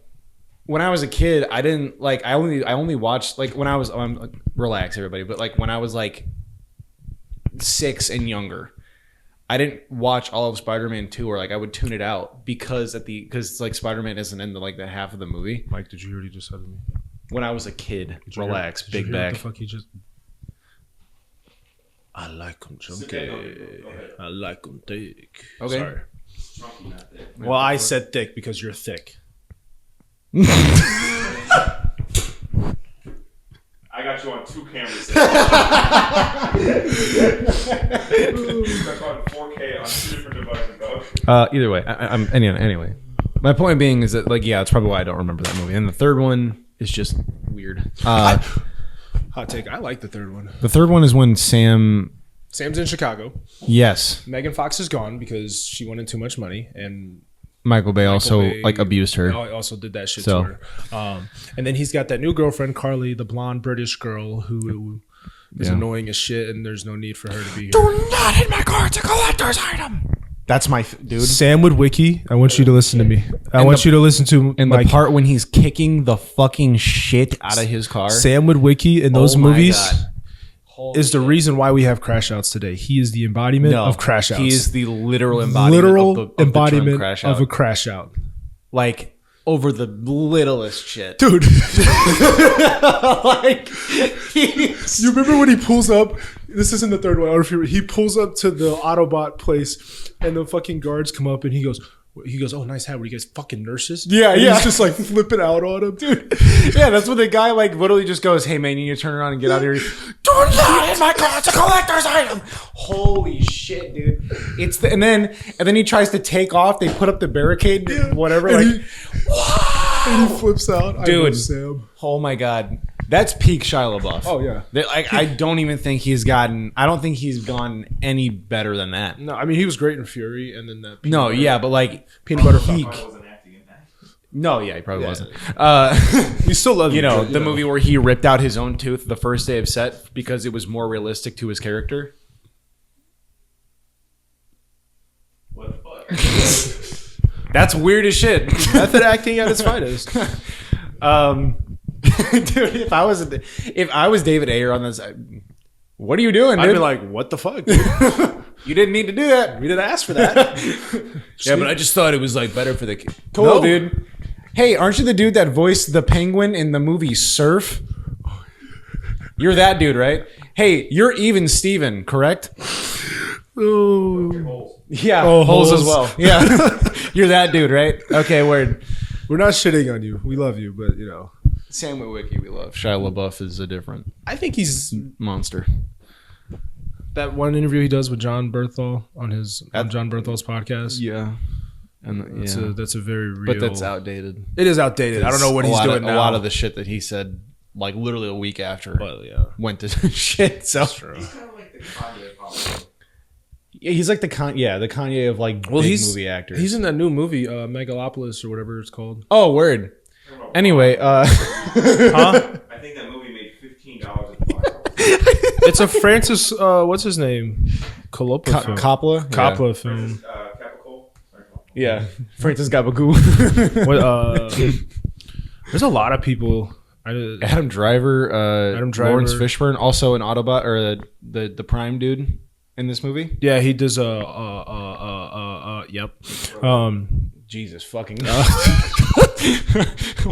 Speaker 2: when I was a kid, I didn't like. I only watched like when I was. Relax, everybody. But like when I was like 6 and younger, I didn't watch all of Spider-Man 2, or like I would tune it out because like Spider-Man isn't in the half of the movie.
Speaker 1: Mike, did you hear what he just said to me?
Speaker 2: When I was a kid, relax,
Speaker 1: Did you
Speaker 2: big
Speaker 1: hear what
Speaker 2: back.
Speaker 1: the fuck he just... I like him chunky.
Speaker 3: okay, go ahead.
Speaker 1: I like him thick.
Speaker 2: Okay.
Speaker 1: Sorry.
Speaker 3: Chunky, not thick.
Speaker 1: Well, I said thick because you're thick.
Speaker 3: I got you on 2 cameras. Stuck on 4K on 2 different devices, dog.
Speaker 2: Either way, I'm anyway. My point being is that like that's probably why I don't remember that movie. And the third one is just weird.
Speaker 1: Hot take. I like the third one.
Speaker 2: The third one is when Sam's
Speaker 1: in Chicago.
Speaker 2: yes,
Speaker 1: Megan Fox is gone because she wanted too much money, and
Speaker 2: Michael Bay also
Speaker 1: Bay
Speaker 2: like abused her.
Speaker 1: also did that shit
Speaker 2: So.
Speaker 1: to her. And then he's got that new girlfriend, Carly, the blonde British girl who is
Speaker 2: Yeah.
Speaker 1: annoying as shit, and there's no need for her to be here.
Speaker 2: Do not hit my car. It's a collector's item. That's my dude.
Speaker 1: Sam Witwicky, I want you to listen to me. I want you to listen to
Speaker 2: And the part when he's kicking the fucking shit out of his car.
Speaker 1: Sam Witwicky in those
Speaker 2: Oh my
Speaker 1: movies
Speaker 2: God. Holy
Speaker 1: is the
Speaker 2: shit.
Speaker 1: reason why we have crash outs today. He is the embodiment of crash outs.
Speaker 2: He is the literal embodiment of the
Speaker 1: embodiment
Speaker 2: term crash out.
Speaker 1: of a crash out.
Speaker 2: Like over the littlest shit.
Speaker 1: Dude,
Speaker 2: Like
Speaker 1: you remember when he pulls up? This isn't the third one. I don't know if you he pulls up to the Autobot place, and the fucking guards come up, and he goes, "Oh, nice hat. What are you guys, fucking nurses?"
Speaker 2: Yeah,
Speaker 1: And
Speaker 2: yeah.
Speaker 1: He's just like flipping out on him, dude.
Speaker 2: yeah, that's what the guy like literally just goes, "Hey man, you need to turn around and get out of here." Do not hit my car. It's a collector's item. Holy shit, dude! And then he tries to take off. They put up the barricade, whatever.
Speaker 1: And
Speaker 2: Like,
Speaker 1: And he flips out.
Speaker 2: Dude.
Speaker 1: I love Sam.
Speaker 2: oh my god, that's peak Shia LaBeouf.
Speaker 1: Oh yeah.
Speaker 2: I don't even think he's gotten. I don't think he's gone any better than that.
Speaker 1: No, I mean he was great in Fury, and then that.
Speaker 2: No, yeah, but like
Speaker 1: peanut butter
Speaker 2: peak.
Speaker 1: fuck.
Speaker 3: I wasn't acting in that.
Speaker 2: No, yeah, he probably
Speaker 1: Yeah.
Speaker 2: wasn't.
Speaker 1: We still love
Speaker 2: You know,
Speaker 1: but,
Speaker 2: the movie where he ripped out his own tooth the first day of set because it was more realistic to his character.
Speaker 3: What the fuck?
Speaker 2: That's weird as shit.
Speaker 1: method acting at its finest.
Speaker 2: Dude, if I was David Ayer on this, what are you doing, dude?
Speaker 1: I'd be like, what the fuck? Dude?
Speaker 2: you didn't need to do that.
Speaker 1: We didn't ask for that.
Speaker 2: Yeah, but I just thought it was like better for the kid. Cool,
Speaker 1: No.
Speaker 2: dude. Hey, aren't you the dude that voiced the penguin in the movie Surf? You're that dude, right? Hey, you're even Steven, correct?
Speaker 1: Oh.
Speaker 3: Holes.
Speaker 2: Yeah,
Speaker 1: Oh,
Speaker 2: holes as
Speaker 1: Holes.
Speaker 2: well. Yeah, you're that dude, right? Okay, word.
Speaker 1: We're not shitting on you. We love you, but you know.
Speaker 2: Sam Witwicky, we love. Shia LaBeouf is a different
Speaker 1: I think he's
Speaker 2: monster.
Speaker 1: that one interview he does with John Berthal on John Berthal's podcast.
Speaker 2: Yeah, and
Speaker 1: That's a very real.
Speaker 2: but that's outdated.
Speaker 1: It is outdated. I don't know what he's doing now.
Speaker 2: A lot of the shit that he said, like literally a week after,
Speaker 1: But yeah,
Speaker 2: went to shit. So
Speaker 1: true.
Speaker 3: He's kind of like the Kanye problem.
Speaker 2: yeah, he's like the Kanye of like big movie actors.
Speaker 1: He's in that new movie, Megalopolis or whatever it's called.
Speaker 2: oh, word.
Speaker 3: I don't know.
Speaker 2: Anyway,
Speaker 1: Huh?
Speaker 3: I think that movie made $15 at the box office.
Speaker 1: It's a Francis. What's his name? Coppola film.
Speaker 2: Coppola.
Speaker 1: Coppola film.
Speaker 3: Capical.
Speaker 2: Yeah, Francis Gabagoo.
Speaker 1: What? There's a lot of people.
Speaker 2: Adam Driver.
Speaker 1: Adam Driver.
Speaker 2: Lawrence Fishburne, also an Autobot or the Prime dude in this movie.
Speaker 1: Yeah, he does. Yep.
Speaker 2: Jesus fucking.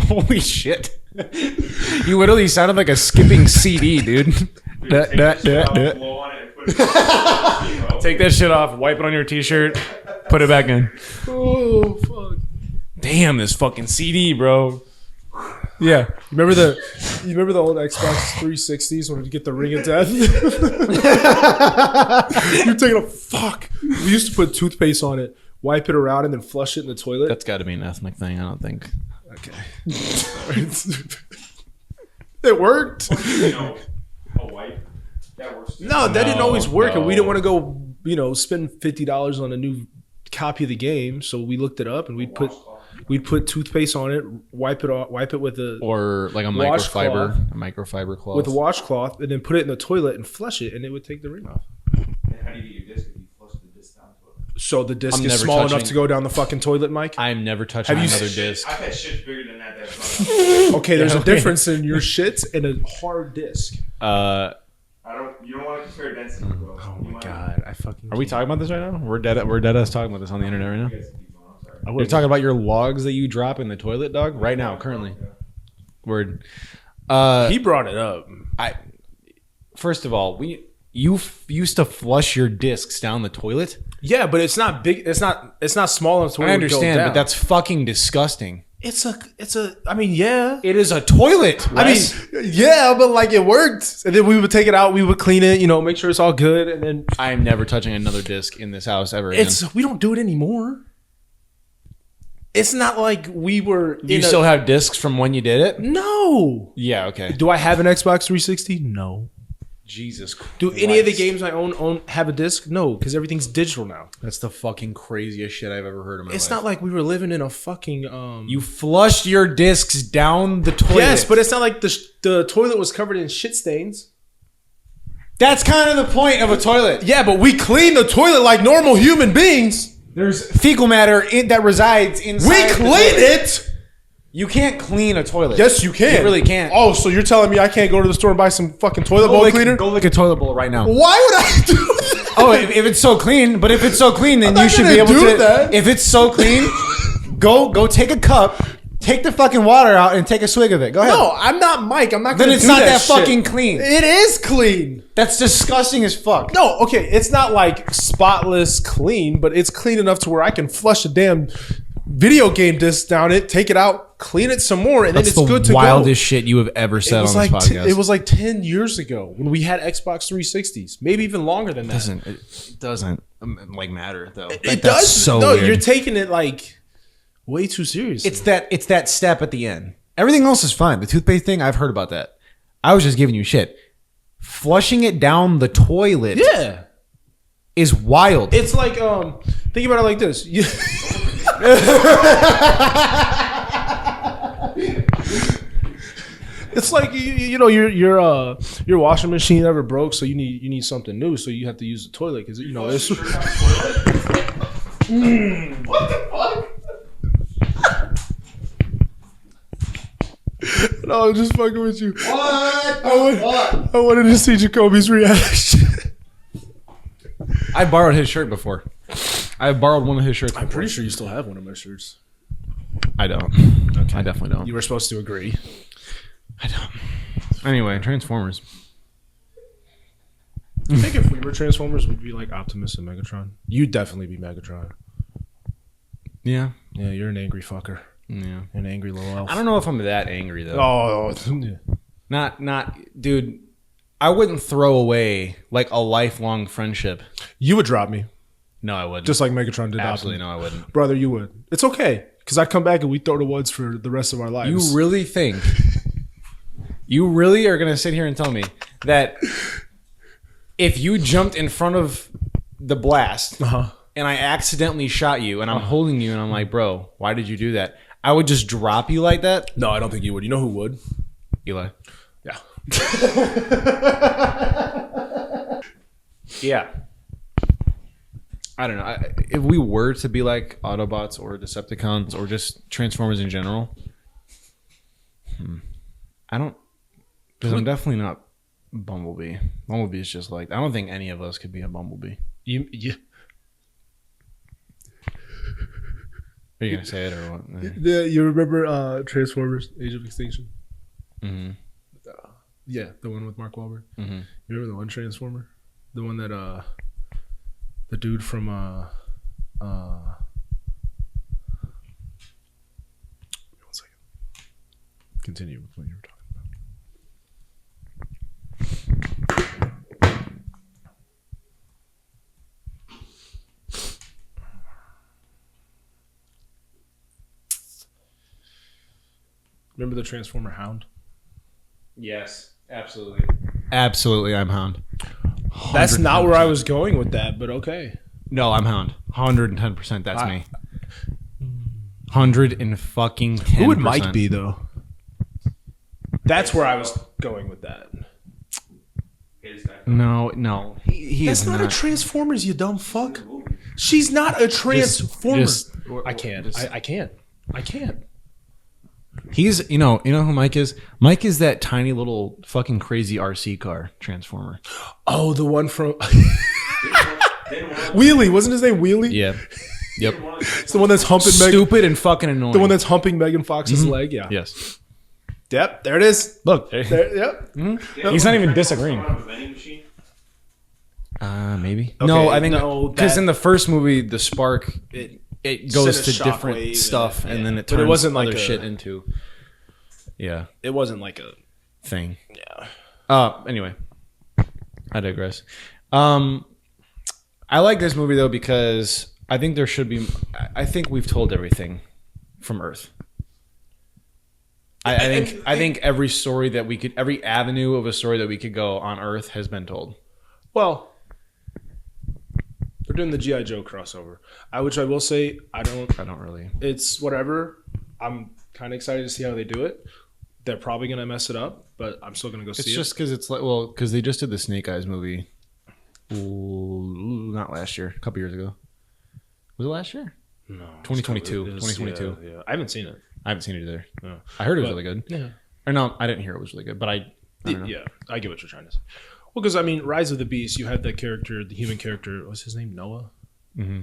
Speaker 2: Holy shit! You literally sounded like a skipping CD, dude.
Speaker 3: Take
Speaker 2: Take that shit off, wipe it on your t-shirt, put it back in.
Speaker 1: Oh fuck.
Speaker 2: Damn, this fucking CD, bro.
Speaker 1: Yeah, you remember the old Xbox 360s when you get the Ring of Death? You're taking a fuck. We used to put toothpaste on it, wipe it around, and then flush it in the toilet.
Speaker 2: That's got to be an ethnic thing. I don't think.
Speaker 1: Okay. It worked.
Speaker 3: You know, a wipe. That works.
Speaker 1: No, that didn't always work, and we didn't
Speaker 2: no.
Speaker 1: want to go, spend $50 on a new copy of the game. So we looked it up, and we'd put toothpaste on it, wipe it with a
Speaker 2: Or like a microfiber cloth.
Speaker 1: with a washcloth, and then put it in the toilet and flush it, and it would take the ring off.
Speaker 3: And how do you get your disc if you flush the disc down to it?
Speaker 1: So the disc
Speaker 2: I'm
Speaker 1: is
Speaker 2: never
Speaker 1: small enough
Speaker 2: touching-
Speaker 1: to go down the fucking toilet, Mike.
Speaker 2: I'm never touching
Speaker 1: Have you
Speaker 2: another
Speaker 1: seen-
Speaker 2: disc.
Speaker 3: I've had shit bigger than that. That's
Speaker 1: Okay, there's
Speaker 2: Yeah,
Speaker 1: a
Speaker 2: okay.
Speaker 1: difference in your shits and a hard disc.
Speaker 3: You don't want to compare density, bro.
Speaker 1: Oh
Speaker 3: You
Speaker 1: my
Speaker 3: might-
Speaker 1: god, I fucking.
Speaker 2: Are we talking about this right now? We're dead ass talking about this on the internet right now.
Speaker 3: You guys keep going, I'm sorry.
Speaker 2: You're talking about your logs that you drop in the toilet, dog, right now, currently.
Speaker 3: Yeah.
Speaker 2: Word.
Speaker 1: He brought it up.
Speaker 2: First of all, you used to flush your discs down the toilet.
Speaker 1: Yeah, but it's not big. It's not small enough to where
Speaker 2: I
Speaker 1: it would go
Speaker 2: understand,
Speaker 1: down.
Speaker 2: but that's fucking disgusting.
Speaker 1: it's a. I mean, yeah.
Speaker 2: It is a toilet.
Speaker 1: I mean, yeah, but like it worked. And then we would take it out, we would clean it, make sure it's all good, and then
Speaker 2: I am never touching another disc in this house ever again.
Speaker 1: we don't do it anymore. It's not like we were.
Speaker 2: You still have discs from when you did it?
Speaker 1: No.
Speaker 2: Yeah, okay.
Speaker 1: Do I have an Xbox 360? No.
Speaker 2: Jesus Christ.
Speaker 1: Do any of the games I own have a disc? No, because everything's digital now.
Speaker 2: That's the fucking craziest shit I've ever heard in my life.
Speaker 1: It's not like we were living in a fucking.
Speaker 2: You flushed your discs down the toilet.
Speaker 1: Yes, but it's not like the toilet was covered in shit stains.
Speaker 2: that's kind of the point of a toilet.
Speaker 1: Yeah, but we clean the toilet like normal human beings.
Speaker 2: There's fecal matter that resides inside.
Speaker 1: We
Speaker 2: the
Speaker 1: clean
Speaker 2: toilet.
Speaker 1: it.
Speaker 2: You can't clean a toilet.
Speaker 1: Yes, you can.
Speaker 2: You really can't.
Speaker 1: Oh, so you're telling me I can't go to the store and buy some fucking toilet bowl cleaner?
Speaker 2: Go lick a toilet bowl right now.
Speaker 1: Why would I do that?
Speaker 2: Oh, if it's so clean, but if it's so clean, then
Speaker 1: I'm
Speaker 2: you
Speaker 1: not
Speaker 2: should be
Speaker 1: gonna
Speaker 2: able
Speaker 1: do
Speaker 2: to.
Speaker 1: that.
Speaker 2: If it's so clean, go take a cup, take the fucking water out, and take a swig of it. Go ahead.
Speaker 1: No, I'm not Mike. I'm not
Speaker 2: then
Speaker 1: gonna
Speaker 2: it's
Speaker 1: do
Speaker 2: not that
Speaker 1: shit.
Speaker 2: fucking clean.
Speaker 1: It is clean.
Speaker 2: That's disgusting as fuck.
Speaker 1: No, okay, it's not like spotless clean, but it's clean enough to where I can flush a damn video game disc down it, take it out, clean it some more, and
Speaker 2: That's
Speaker 1: then it's good to
Speaker 2: wildest shit you have ever said
Speaker 1: go.
Speaker 2: on this
Speaker 1: Like
Speaker 2: podcast.
Speaker 1: it was like 10 years ago when we had Xbox 360s, maybe even longer than that.
Speaker 2: It doesn't like matter though.
Speaker 1: It
Speaker 2: That's
Speaker 1: does.
Speaker 2: so
Speaker 1: no,
Speaker 2: weird.
Speaker 1: you're taking it like way too serious.
Speaker 2: It's that step at the end. Everything else is fine. The toothpaste thing, I've heard about that. I was just giving you shit. Flushing it down the toilet
Speaker 1: yeah.
Speaker 2: is wild.
Speaker 1: It's like think about it like this. It's like your washing machine ever broke, so you need something new, so you have to use the toilet because it's
Speaker 3: What the fuck?
Speaker 1: no, I'm just fucking with you.
Speaker 3: What?
Speaker 1: I wanted to see Jacoby's reaction.
Speaker 2: I borrowed his shirt before. I borrowed one of his shirts.
Speaker 1: I'm pretty sure you still have one of my shirts.
Speaker 2: I don't. I definitely don't.
Speaker 1: You were supposed to agree.
Speaker 2: I don't. Anyway, Transformers.
Speaker 1: I think if we were Transformers, we'd be like Optimus and Megatron. You'd definitely be Megatron.
Speaker 2: Yeah.
Speaker 1: Yeah, you're an angry fucker.
Speaker 2: Yeah.
Speaker 1: An angry little elf.
Speaker 2: I don't know if I'm that angry though.
Speaker 1: Oh,
Speaker 2: Not, dude. I wouldn't throw away like a lifelong friendship.
Speaker 1: you would drop me,
Speaker 2: No, I wouldn't.
Speaker 1: just like Megatron did.
Speaker 2: Absolutely
Speaker 1: Optimus.
Speaker 2: no, I wouldn't.
Speaker 1: Brother, you would. It's okay, because I come back and we throw the woods for the rest of our lives.
Speaker 2: You really think? You really are gonna sit here and tell me that if you jumped in front of the blast
Speaker 1: Uh-huh.
Speaker 2: and I accidentally shot you and I'm holding you and I'm like, bro, why did you do that? I would just drop you like that?
Speaker 1: No, I don't think you would. You know who would?
Speaker 2: Eli.
Speaker 1: Yeah.
Speaker 2: Yeah. I don't know. If we were to be like Autobots or Decepticons or just Transformers in general, I don't. Because I'm definitely not Bumblebee. Bumblebee is just like, I don't think any of us could be a Bumblebee.
Speaker 1: You.
Speaker 2: Are you going to say it or what?
Speaker 1: Yeah, you remember Transformers: Age of Extinction?
Speaker 2: Mm-hmm.
Speaker 1: Yeah, the one with Mark Wahlberg.
Speaker 2: Mm-hmm.
Speaker 1: You remember the one Transformer? The one that the dude from one second. Continue with what you were talking about. Remember the Transformer Hound?
Speaker 2: Yes, absolutely. Absolutely, I'm Hound.
Speaker 1: That's not
Speaker 2: 110%.
Speaker 1: where I was going with that, but okay.
Speaker 2: No, I'm Hound. 110%. That's me. 110%.
Speaker 1: Who would Mike be though? That's where I was going with that.
Speaker 2: No. He
Speaker 1: That's
Speaker 2: is
Speaker 1: not a Transformers, you dumb fuck. She's not a Transformer. I can't. I can't.
Speaker 2: He's, you know who Mike is? Mike is that tiny little fucking crazy RC car Transformer.
Speaker 1: Oh, the one from Wheelie. Wasn't his name Wheelie?
Speaker 2: Yeah. Yep.
Speaker 1: It's the one that's humping
Speaker 2: Stupid and fucking annoying.
Speaker 1: the one that's humping Megan Fox's leg. Yeah.
Speaker 2: Yes.
Speaker 1: Yep. There it is.
Speaker 2: Look.
Speaker 1: There, yep.
Speaker 2: He's not even disagreeing. Maybe. No, I think because in the first movie, the spark it goes to different stuff, and then it turns
Speaker 1: wasn't like
Speaker 2: other
Speaker 1: a-
Speaker 2: shit into. Yeah.
Speaker 1: It wasn't like a
Speaker 2: Thing.
Speaker 1: yeah.
Speaker 2: Anyway, I digress. I like this movie though because I think there should be. I think we've told everything from Earth. I think every story that we could, every avenue of a story that we could go on Earth has been told.
Speaker 1: Well, they're doing the G.I. Joe crossover, which I will say I don't
Speaker 2: really.
Speaker 1: It's whatever. I'm kind of excited to see how they do it. They're probably gonna mess it up, but I'm still gonna go see it.
Speaker 2: It's just because it's like because they just did the Snake Eyes movie. Ooh, not last year, a couple years ago. Was it last year?
Speaker 1: No,
Speaker 2: 2022. 2022.
Speaker 1: Yeah. I haven't seen it.
Speaker 2: I haven't seen it either.
Speaker 1: No.
Speaker 2: I heard it was really good.
Speaker 1: Yeah.
Speaker 2: Or no, I didn't hear it was really good, but I don't know.
Speaker 1: Yeah, I get what you're trying to say. Well, because I mean, Rise of the Beast, you had that character, the human character. What's his name? Noah.
Speaker 2: Mm-hmm.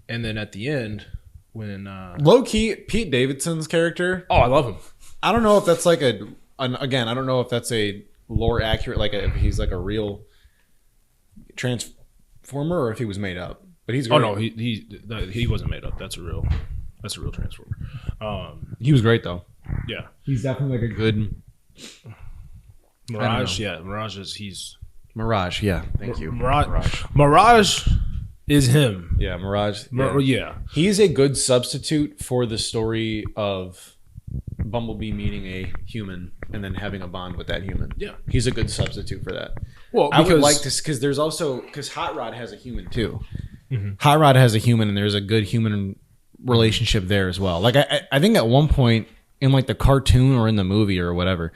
Speaker 1: And then at the end, when
Speaker 2: Low key, Pete Davidson's character.
Speaker 1: I love him.
Speaker 2: I don't know if that's like again. I don't know if that's a lore accurate, if he's like a real transformer or if he was made up. But he's great.
Speaker 1: Oh no, he wasn't made up. That's a real transformer.
Speaker 2: He was great though.
Speaker 1: Yeah,
Speaker 2: He's definitely like a good
Speaker 1: Mirage. Yeah, Mirage is he's
Speaker 2: Mirage. Yeah, thank you.
Speaker 1: Mirage is him.
Speaker 2: Yeah, Mirage.
Speaker 1: Yeah.
Speaker 2: He's a good substitute for the story of Bumblebee meeting a human and then having a bond with that human.
Speaker 1: Yeah.
Speaker 2: He's a good substitute for that.
Speaker 1: Well,
Speaker 2: I would like to, because there's also, because Hot Rod has a human too. Mm-hmm. Hot Rod has a human and there's a good human relationship there as well. Like I think at one point in like the cartoon or in the movie or whatever,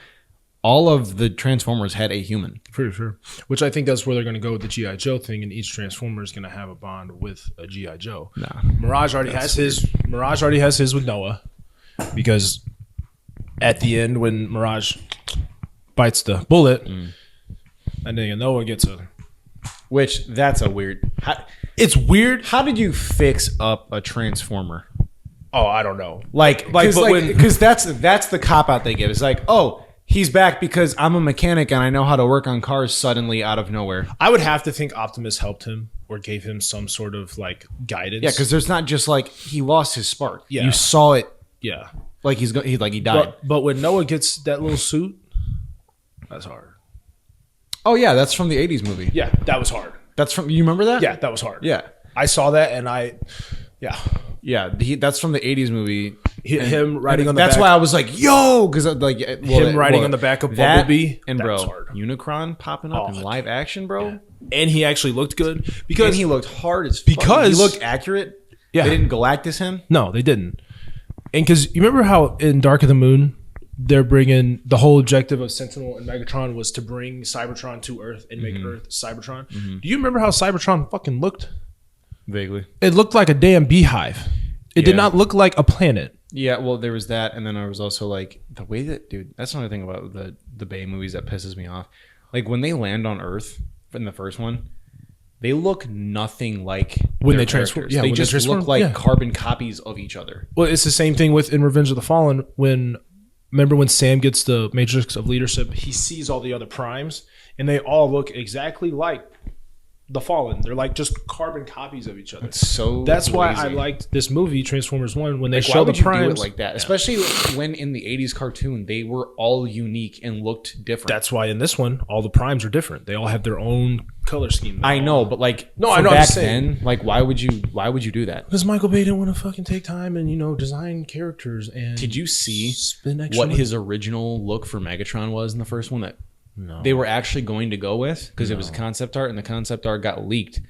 Speaker 2: all of the Transformers had a human.
Speaker 1: Pretty sure. Which I think that's where they're going to go with the G.I. Joe thing, and each Transformer is going to have a bond with a G.I. Joe.
Speaker 2: Nah.
Speaker 1: Mirage already has his. Mirage already has his with Noah, because at the end when Mirage bites the bullet, and then Noah gets a.
Speaker 2: Which that's a weird.
Speaker 1: It's weird.
Speaker 2: How did you fix up a Transformer?
Speaker 1: Oh, I don't know.
Speaker 2: Because that's the cop out they give. It's like, oh, he's back because I'm a mechanic and I know how to work on cars suddenly out of nowhere.
Speaker 1: I would have to think Optimus helped him or gave him some sort of like guidance.
Speaker 2: Yeah, because there's not just like he lost his spark.
Speaker 1: Yeah.
Speaker 2: You saw it.
Speaker 1: Yeah.
Speaker 2: Like he died.
Speaker 1: But when Noah gets that little suit, that's hard.
Speaker 2: Oh yeah, that's from the 80s movie.
Speaker 1: Yeah, that was hard.
Speaker 2: That's from, you remember that?
Speaker 1: Yeah, that was hard.
Speaker 2: Yeah.
Speaker 1: I saw that and
Speaker 2: Yeah, that's from the 80s movie.
Speaker 1: Him riding on the
Speaker 2: that's
Speaker 1: back.
Speaker 2: why I was like, yo, because like
Speaker 1: him riding on the back of Bumblebee.
Speaker 2: And
Speaker 1: that
Speaker 2: bro,
Speaker 1: was hard.
Speaker 2: Unicron popping up in live action, bro.
Speaker 1: Yeah. And he actually looked good because
Speaker 2: he looked hard as fuck.
Speaker 1: Because
Speaker 2: he looked accurate.
Speaker 1: Yeah.
Speaker 2: They didn't Galactus him.
Speaker 1: No, they didn't. And because you remember how in Dark of the Moon, they're bringing the whole objective of Sentinel and Megatron was to bring Cybertron to Earth and make Earth Cybertron. Mm-hmm. Do you remember how Cybertron fucking looked?
Speaker 2: Vaguely.
Speaker 1: It looked like a damn beehive. It did not look like a planet.
Speaker 2: Yeah, well, there was that, and then I was also like, the way that, dude, that's another thing about the Bay movies that pisses me off. Like, when they land on Earth in the first one, they look nothing like
Speaker 1: when
Speaker 2: their
Speaker 1: they transform.
Speaker 2: Yeah, they just look like carbon copies of each other.
Speaker 1: Well, it's the same thing with in Revenge of the Fallen. Remember when Sam gets the Matrix of Leadership, he sees all the other primes, and they all look exactly like the Fallen. They're like just carbon copies of each other. That's why I liked this movie, Transformers 1, when they show the primes.
Speaker 2: Do it like that? Yeah. Especially when in the 80s cartoon, they were all unique and looked different.
Speaker 1: That's why in this one, all the primes are different. They all have their own color scheme.
Speaker 2: I know, but like
Speaker 1: I know
Speaker 2: back then, like why would you do that?
Speaker 1: Because Michael Bay didn't want to fucking take time and design characters and
Speaker 2: did you see
Speaker 1: spend extra
Speaker 2: what
Speaker 1: money.
Speaker 2: His original look for Megatron was in the first one? That
Speaker 1: No.
Speaker 2: they were actually going to go with because it was concept art, and the concept art got leaked,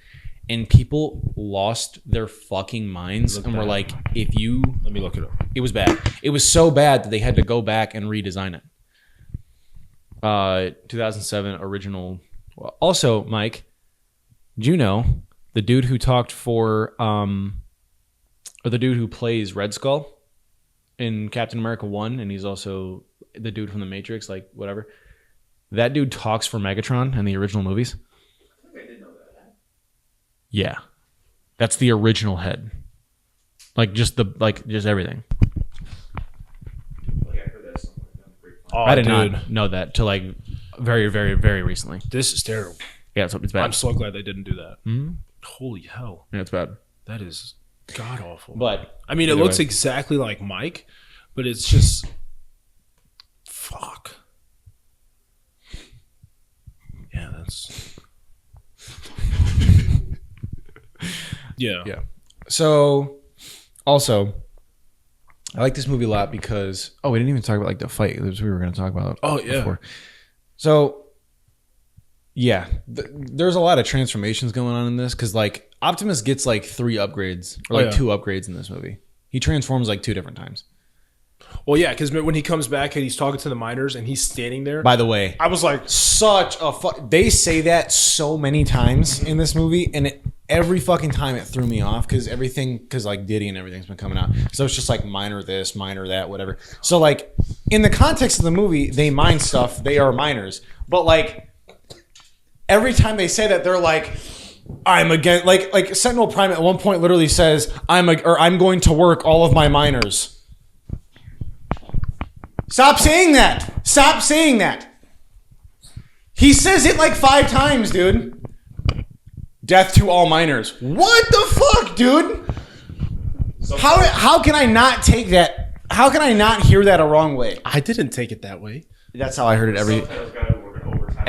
Speaker 2: and people lost their fucking minds and were like, "If you
Speaker 1: Let me look it up.
Speaker 2: It was bad. It was so bad that they had to go back and redesign it. 2007 original. Well, also, Mike, do you know the dude who talked for, or the dude who plays Red Skull in Captain America 1, and he's also the dude from The Matrix, like whatever. That dude talks for Megatron in the original movies.
Speaker 3: I think I did know that.
Speaker 2: Yeah, that's the original head. Like just everything.
Speaker 3: Like I heard that somewhere down the grapevine.
Speaker 1: Oh,
Speaker 2: I did
Speaker 1: dude,
Speaker 2: not know that till like very, very, very recently.
Speaker 1: this is terrible.
Speaker 2: Yeah, it's bad.
Speaker 1: I'm so glad they didn't do that.
Speaker 2: Hmm?
Speaker 1: Holy hell,
Speaker 2: Yeah, it's bad.
Speaker 1: that is god awful.
Speaker 2: But
Speaker 1: I mean, it
Speaker 2: either
Speaker 1: looks
Speaker 2: way.
Speaker 1: exactly like Mike, but it's just fuck. Yeah, that's yeah.
Speaker 2: Yeah. So, also, I like this movie a lot because we didn't even talk about like the fight. That's what we were going to talk about.
Speaker 1: Oh, yeah.
Speaker 2: Before. So, yeah, there's a lot of transformations going on in this because like Optimus gets like 3 upgrades or like 2 upgrades in this movie. He transforms like 2 different times.
Speaker 1: Well, yeah, because when he comes back and he's talking to the miners and he's standing there,
Speaker 2: By the way,
Speaker 1: I was like,
Speaker 2: such a they say that so many times in this movie, and every fucking time it threw me off because like Diddy and everything's been coming out, so it's just like minor this, minor that, whatever. So like in the context of the movie, they mine stuff, they are miners, but like every time they say that, they're like, I'm again, like Sentinel Prime at one point literally says, I'm going to work all of my miners. Stop saying that. Stop saying that. He says it like 5 times, dude. Death to all miners. What the fuck, dude? How can I not take that? How can I not hear that a wrong way?
Speaker 1: I didn't take it that way.
Speaker 2: That's how I heard it
Speaker 3: Subtitles gotta work overtime.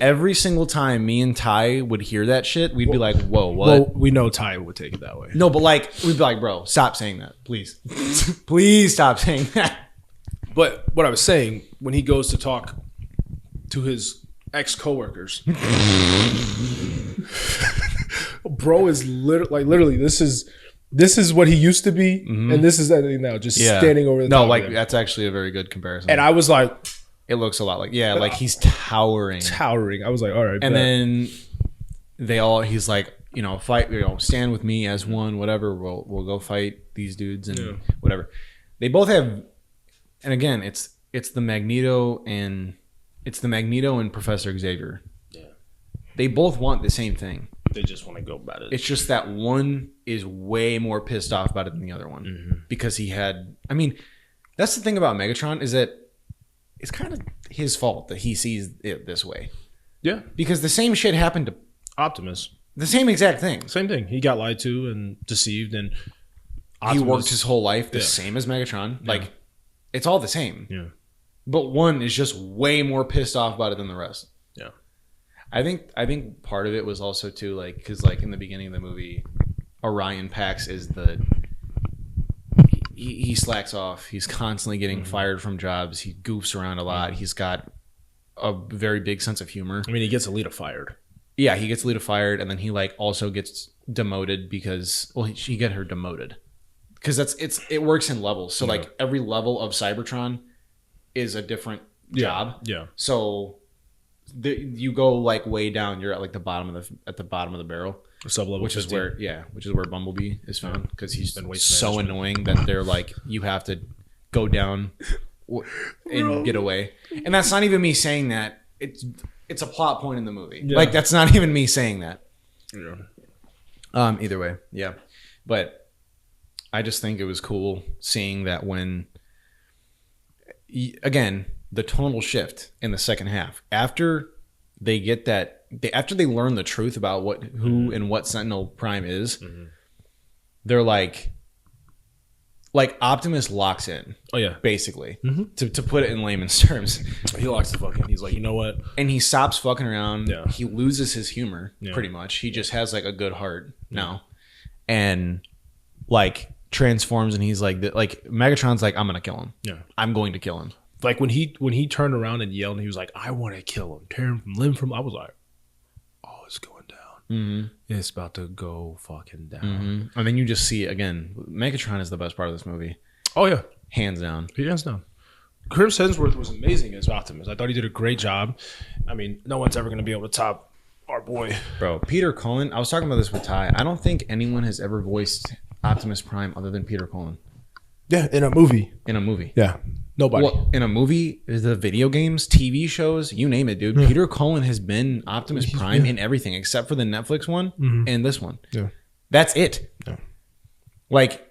Speaker 2: every single time me and Ty would hear that shit, we'd be like, whoa, what?
Speaker 1: Well, we know Ty would take it that way.
Speaker 2: No, but like we'd be like, bro, stop saying that. Please. Please stop saying that.
Speaker 1: But what I was saying, when he goes to talk to his ex-coworkers, bro is literally this is what he used to be, and this is anything now, just standing over the top.
Speaker 2: No, like
Speaker 1: of them.
Speaker 2: that's actually a very good comparison.
Speaker 1: And I was like,
Speaker 2: it looks a lot like like he's towering.
Speaker 1: towering. I was like, all right.
Speaker 2: And
Speaker 1: bet.
Speaker 2: then he's like, fight, stand with me as one, whatever. We'll go fight these dudes and whatever. They both have, and again, it's the Magneto and Professor Xavier. Yeah, they both want the same thing.
Speaker 1: They just want to go about it.
Speaker 2: It's just that one is way more pissed off about it than the other one because he had. I mean, that's the thing about Megatron is that it's kind of his fault that he sees it this way.
Speaker 1: Yeah,
Speaker 2: because the same shit happened to
Speaker 1: Optimus.
Speaker 2: the same exact thing.
Speaker 1: Same thing. He got lied to and deceived, and
Speaker 2: He worked his whole life the same as Megatron. Like, it's all the same.
Speaker 1: Yeah.
Speaker 2: But one is just way more pissed off about it than the rest.
Speaker 1: Yeah.
Speaker 2: I think part of it was also too like because like in the beginning of the movie, Orion Pax is he slacks off. He's constantly getting fired from jobs. He goofs around a lot. He's got a very big sense of humor.
Speaker 1: I mean, he gets Alita fired.
Speaker 2: Yeah, he gets Lita fired, and then he like also gets demoted because he get her demoted because it works in levels. So like every level of Cybertron is a different job.
Speaker 1: Yeah.
Speaker 2: So you go like way down. You're at like the bottom of the barrel,
Speaker 1: Sub-level
Speaker 2: which
Speaker 1: 15.
Speaker 2: is where Bumblebee is found because he's
Speaker 1: Been waste
Speaker 2: so
Speaker 1: management.
Speaker 2: annoying that they're like you have to go down and get away. And that's not even me saying that. It's a plot point in the movie.
Speaker 1: Yeah.
Speaker 2: Like that's not even me saying that.
Speaker 1: Yeah.
Speaker 2: Either way, yeah. But I just think it was cool seeing that when again the tonal shift in the second half after they get after they learn the truth about who and what Sentinel Prime is, they're like Optimus locks in.
Speaker 1: Oh yeah.
Speaker 2: Basically, to put it in layman's terms,
Speaker 1: He locks the fucking. He's like, you know what?
Speaker 2: and he stops fucking around.
Speaker 1: Yeah.
Speaker 2: He loses his humor pretty much. He just has like a good heart now, and like transforms, and he's like Megatron's like, I'm gonna kill him.
Speaker 1: Yeah.
Speaker 2: I'm going to kill him.
Speaker 1: Like when he turned around and yelled and he was like, I want to kill him, tear him from limb from, I was like, oh, it's going down.
Speaker 2: Mm-hmm.
Speaker 1: It's about to go fucking down.
Speaker 2: Mm-hmm. And then you just see it again. Megatron is the best part of this movie.
Speaker 1: Oh yeah,
Speaker 2: hands down.
Speaker 1: Hands down. Chris Hemsworth was amazing as Optimus. I thought he did a great job. I mean, no one's ever going to be able to top our boy.
Speaker 2: Bro, Peter Cullen. I was talking about this with Ty. I don't think anyone has ever voiced Optimus Prime other than Peter Cullen.
Speaker 1: Yeah, in a movie.
Speaker 2: In a movie.
Speaker 1: Yeah. Nobody.
Speaker 2: Well, in a movie, the video games, TV shows, you name it, dude.
Speaker 1: Yeah.
Speaker 2: Peter Cullen has been Optimus Prime in everything except for the Netflix one and this one.
Speaker 1: Yeah.
Speaker 2: That's it.
Speaker 1: Yeah.
Speaker 2: Like,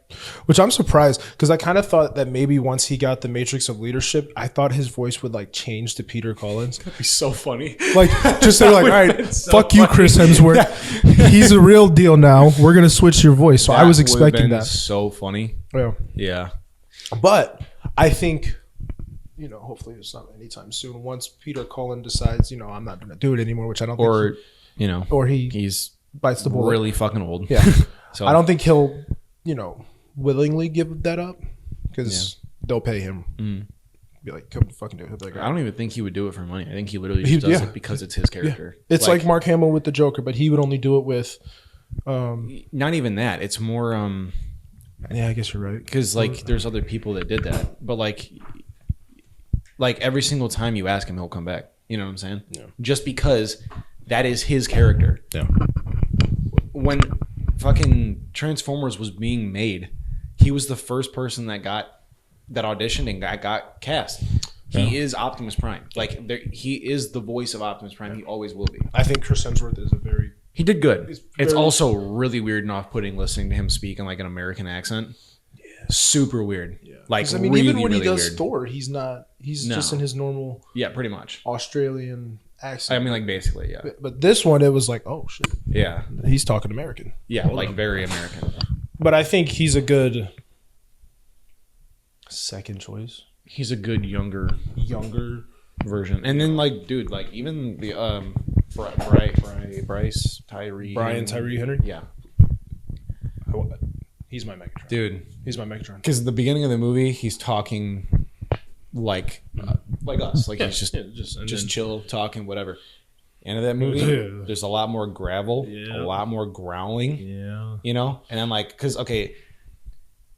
Speaker 1: which I'm surprised because I kind of thought that maybe once he got the Matrix of Leadership, I thought his voice would like change to Peter Cullen's.
Speaker 2: that'd be so funny.
Speaker 1: Like, just say like, all right,
Speaker 2: so
Speaker 1: fuck you,
Speaker 2: funny.
Speaker 1: Chris Hemsworth. He's a real deal now. We're gonna switch your voice. So I was expecting that.
Speaker 2: So funny.
Speaker 1: Yeah.
Speaker 2: Yeah.
Speaker 1: But I think, hopefully it's not anytime soon. Once Peter Cullen decides, I'm not gonna do it anymore, which I don't think. Or
Speaker 2: he's
Speaker 1: bites the bullet.
Speaker 2: Really fucking old.
Speaker 1: Yeah.
Speaker 2: So
Speaker 1: I don't think he'll, willingly give that up because they'll pay him. Be like, come fucking do it. He'll be like,
Speaker 2: I don't even think he would do it for money. I think he literally just does it because it's his character.
Speaker 1: Yeah. It's like Mark Hamill with the Joker, but he would only do it with.
Speaker 2: Not even that. It's more.
Speaker 1: Yeah, I guess you're right.
Speaker 2: Because there's other people that did that, but like every single time you ask him, he'll come back. You know what I'm saying?
Speaker 1: Yeah.
Speaker 2: Just because that is his character.
Speaker 1: Yeah.
Speaker 2: When fucking Transformers was being made, he was the first person that auditioned and got cast. He is Optimus Prime. He is the voice of Optimus Prime. He always will be.
Speaker 1: I think Chris Hemsworth is
Speaker 2: He did good. It's also really weird and off-putting listening to him speak in like an American accent. Yeah. Super weird. Yeah. Really,
Speaker 1: even when
Speaker 2: really
Speaker 1: he does
Speaker 2: weird.
Speaker 1: Thor, he's not. He's just in his normal.
Speaker 2: Yeah, pretty much.
Speaker 1: Australian accent.
Speaker 2: I mean, basically, yeah.
Speaker 1: But this one, it was like, oh shit.
Speaker 2: Yeah.
Speaker 1: He's talking American.
Speaker 2: Yeah, very American.
Speaker 1: But I think he's a good second choice.
Speaker 2: He's a good younger version. And then dude, even the Bryce Tyree
Speaker 1: Brian Tyree Henry.
Speaker 2: Yeah.
Speaker 1: He's my Megatron.
Speaker 2: Dude,
Speaker 1: he's my Megatron.
Speaker 2: Because at the beginning of the movie, he's talking like us. He's just chill, talking, whatever. End of that movie, there's a lot more gravel, a lot more growling.
Speaker 1: Yeah.
Speaker 2: And I'm like, because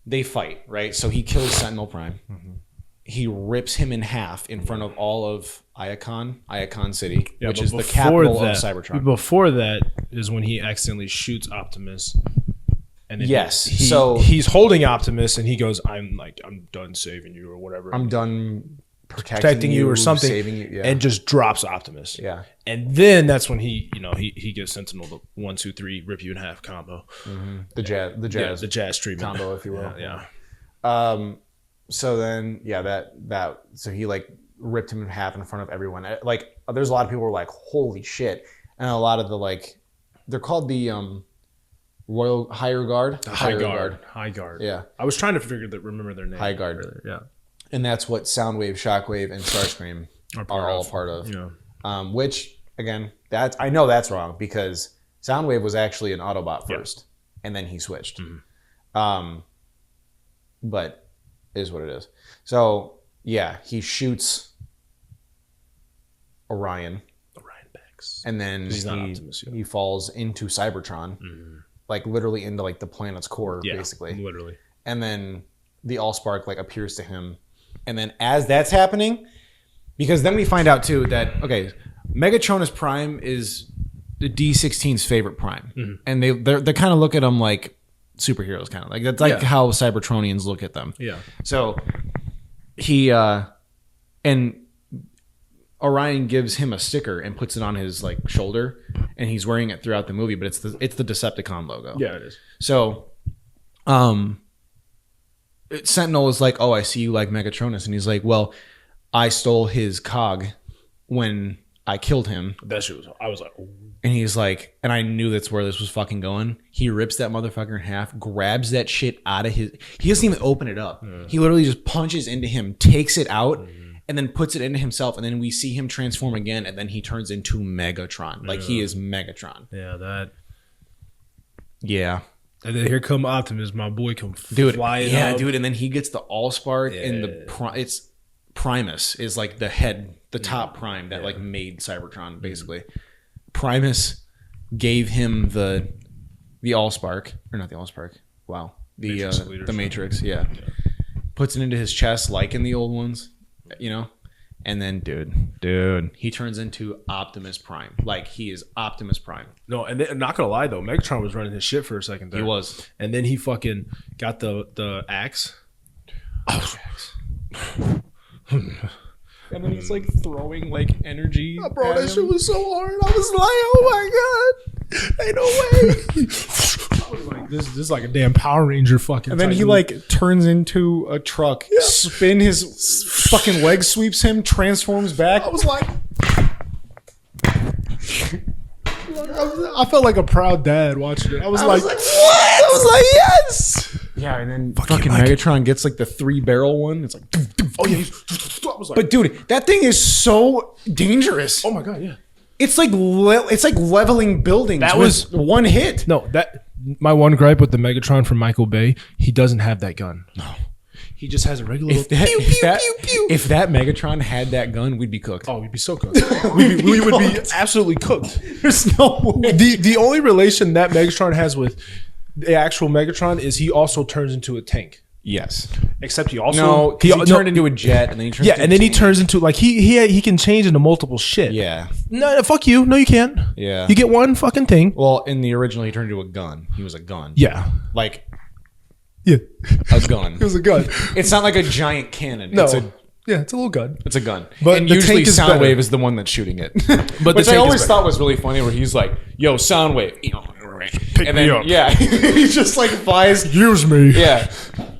Speaker 2: they fight, right? So he kills Sentinel Prime. Mm-hmm. He rips him in half in front of all of Iacon City, which is the capital of Cybertron.
Speaker 1: Before that is when he accidentally shoots Optimus. And then he's holding Optimus and he goes, I'm done saving you or whatever.
Speaker 2: I'm done protecting you
Speaker 1: or something,
Speaker 2: saving you,
Speaker 1: and just drops Optimus.
Speaker 2: Yeah.
Speaker 1: And then that's when he gives Sentinel the 1, 2, 3 rip you in half combo.
Speaker 2: Mm-hmm. The jazz
Speaker 1: treatment
Speaker 2: combo, if you will.
Speaker 1: Yeah.
Speaker 2: So then, so he ripped him in half in front of everyone. There's a lot of people who were like, holy shit. And a lot of they're called the Royal Higher Guard.
Speaker 1: High Guard.
Speaker 2: Yeah.
Speaker 1: I was trying to remember their name.
Speaker 2: High Guard.
Speaker 1: Earlier. Yeah.
Speaker 2: And that's what Soundwave, Shockwave, and Starscream are all part of.
Speaker 1: Yeah.
Speaker 2: Which, again, I know that's wrong because Soundwave was actually an Autobot first, and then he switched. Mm-hmm. But it is what it is. So, yeah, he shoots Orion.
Speaker 1: Bex.
Speaker 2: And then he falls into Cybertron. Mm-hmm. Literally into the planet's core, basically.
Speaker 1: Literally.
Speaker 2: And then the Allspark appears to him. And then as that's happening, because then we find out too that Megatronus Prime is the D16's favorite Prime. Mm-hmm. And they kind of look at him like superheroes, kind of that's how Cybertronians look at them.
Speaker 1: Yeah.
Speaker 2: So he and Orion gives him a sticker and puts it on his shoulder, and he's wearing it throughout the movie. But it's the Decepticon logo.
Speaker 1: Yeah, it is.
Speaker 2: So, Sentinel is like, "Oh, I see you like Megatronus," and he's like, "Well, I stole his cog when I killed him."
Speaker 1: That shit was. I was like, "Oh."
Speaker 2: And he's like, and I knew that's where this was fucking going. He rips that motherfucker in half, grabs that shit out of his. He doesn't even open it up. Yeah. He literally just punches into him, takes it out. And then puts it into himself, and then we see him transform again, and then he turns into Megatron. He is Megatron.
Speaker 1: Yeah,
Speaker 2: Yeah.
Speaker 1: And then here come Optimus, my boy, flying
Speaker 2: yeah,
Speaker 1: up.
Speaker 2: dude. And then he gets the Allspark and it's Primus is like the head, the top prime that like made Cybertron basically. Primus gave him the Allspark, or not the Allspark. Wow, the Matrix. Yeah, puts it into his chest like in the old ones, you know. And then, dude, he turns into Optimus Prime. Like, he is Optimus Prime.
Speaker 1: No, and then, not gonna lie though, Megatron was running his shit for a second there.
Speaker 2: He was,
Speaker 1: and then he fucking got the axe. Oh,
Speaker 2: and then he's like throwing like energy.
Speaker 1: Oh, bro, that shit was so hard. I was like, oh my god, ain't no way. I was like, this is like a damn Power Ranger fucking.
Speaker 2: And then he like turns into a truck, spin his fucking leg sweeps him, transforms back.
Speaker 1: I was like, I felt like a proud dad watching it. I was like, what? I was like, yes.
Speaker 2: Yeah, and then fucking Megatron gets like the 3-barrel one. It's like,
Speaker 1: oh yeah. I was like,
Speaker 2: but dude, that thing is so dangerous.
Speaker 1: oh my god, yeah.
Speaker 2: It's like leveling buildings.
Speaker 1: That
Speaker 2: was one hit.
Speaker 1: No, that my one gripe with the Megatron from Michael Bay, he doesn't have that gun. No, he just has a regular.
Speaker 2: If that Megatron had that gun, we'd be cooked.
Speaker 1: Oh, we'd be so cooked. we would be absolutely cooked.
Speaker 2: There's no way.
Speaker 1: The only relation that Megatron has with the actual Megatron is he also turns into a tank.
Speaker 2: Yes,
Speaker 1: except he also
Speaker 2: he turned into a jet, and then he turns
Speaker 1: he turns into like he can change into multiple shit.
Speaker 2: Yeah.
Speaker 1: No, fuck you. No, you can't.
Speaker 2: Yeah.
Speaker 1: You get one fucking thing.
Speaker 2: Well, in the original, he turned into a gun. He was a gun.
Speaker 1: Yeah.
Speaker 2: Like
Speaker 1: yeah,
Speaker 2: a gun.
Speaker 1: It was a gun.
Speaker 2: It's not like a giant cannon.
Speaker 1: No.
Speaker 2: It's
Speaker 1: a little gun.
Speaker 2: It's a gun.
Speaker 1: But
Speaker 2: and
Speaker 1: the
Speaker 2: usually
Speaker 1: tank is
Speaker 2: Soundwave
Speaker 1: better.
Speaker 2: is the one that's shooting it.
Speaker 1: But
Speaker 2: which
Speaker 1: the
Speaker 2: I
Speaker 1: tank
Speaker 2: always
Speaker 1: is
Speaker 2: thought was really funny, where he's like, "Yo, Soundwave,"
Speaker 1: Pick
Speaker 2: and
Speaker 1: me
Speaker 2: then
Speaker 1: up.
Speaker 2: yeah, he just like flies.
Speaker 1: Use me.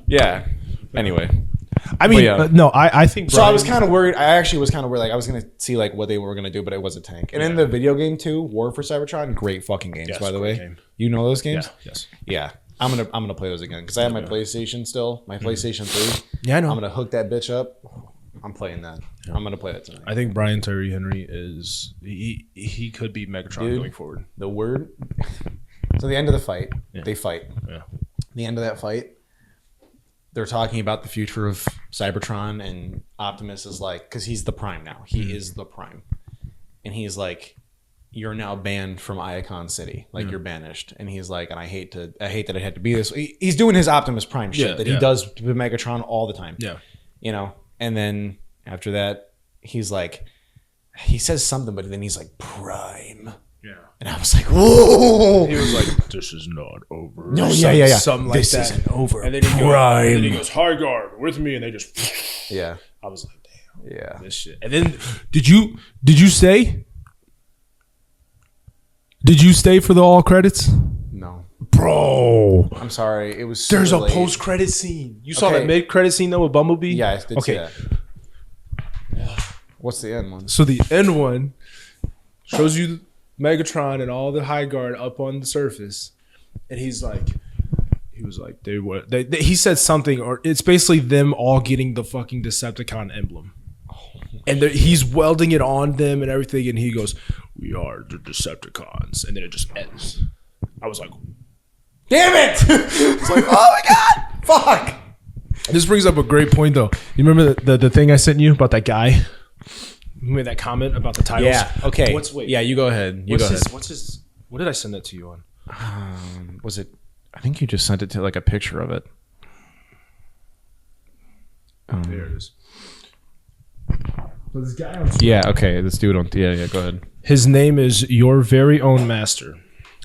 Speaker 2: Yeah. Anyway,
Speaker 1: I mean,
Speaker 2: yeah.
Speaker 1: no, I think.
Speaker 2: So I was kind of worried. I actually was kind of worried. Like I was gonna see like what they were gonna do, but it was a tank. And in the video game too, War for Cybertron, great fucking games.
Speaker 1: Yes,
Speaker 2: by the way,
Speaker 1: game.
Speaker 2: you know those games?
Speaker 1: Yeah. Yes.
Speaker 2: Yeah. I'm gonna play those again because I have my PlayStation still, my PlayStation 3.
Speaker 1: Yeah, I know.
Speaker 2: I'm gonna hook that bitch up. I'm playing that. Yeah. I'm gonna play that tonight.
Speaker 1: I think Brian Tyree Henry is he could be Megatron going forward.
Speaker 2: The word. So the end of the fight, they fight.
Speaker 1: Yeah.
Speaker 2: The end of that fight, they're talking about the future of Cybertron, and Optimus is like, because he's the Prime now. He is the Prime, and he's like, "You're now banned from Iacon City. Like you're banished." And he's like, "And I hate that it had to be this." He's doing his Optimus Prime shit that he does with Megatron all the time.
Speaker 1: Yeah.
Speaker 2: You know. And then after that, he's like, he says something, but then he's like, "Prime."
Speaker 1: Yeah.
Speaker 2: And I was like, "Whoa!"
Speaker 1: He was like, "This is not over."
Speaker 2: No, yeah.
Speaker 1: Something like
Speaker 2: this
Speaker 1: that.
Speaker 2: isn't over.
Speaker 1: And then he goes, "High guard with me," and they just.
Speaker 2: Yeah.
Speaker 1: I was like, "Damn."
Speaker 2: Yeah.
Speaker 1: This shit. And then, did you stay? Did you stay for the all credits?
Speaker 2: No.
Speaker 1: Bro.
Speaker 2: I'm sorry. It was. So
Speaker 1: There's a
Speaker 2: late.
Speaker 1: post credit scene. You saw that mid credit scene though with Bumblebee?
Speaker 2: Yeah, I did see
Speaker 1: Okay.
Speaker 2: that. What's the end one?
Speaker 1: So the end one shows you Megatron and all the High Guard up on the surface, and he was like, he said something, or it's basically them all getting the fucking Decepticon emblem, and he's welding it on them and everything, and he goes, "We are the Decepticons," and then it just ends. I was like,
Speaker 2: "Damn it!" It's like, "Oh my god, fuck."
Speaker 1: This brings up a great point, though. You remember the thing I sent you about that guy who made that comment about the titles?
Speaker 2: Yeah. Okay.
Speaker 1: Wait.
Speaker 2: Yeah, you go ahead.
Speaker 1: What's his? What did I send that to you on?
Speaker 2: Was it? I think you just sent it to like a picture of it.
Speaker 1: There it is. So this guy on
Speaker 2: Yeah. Okay. Let's do it on. Yeah. Go ahead.
Speaker 1: his name is Your Very Own Master.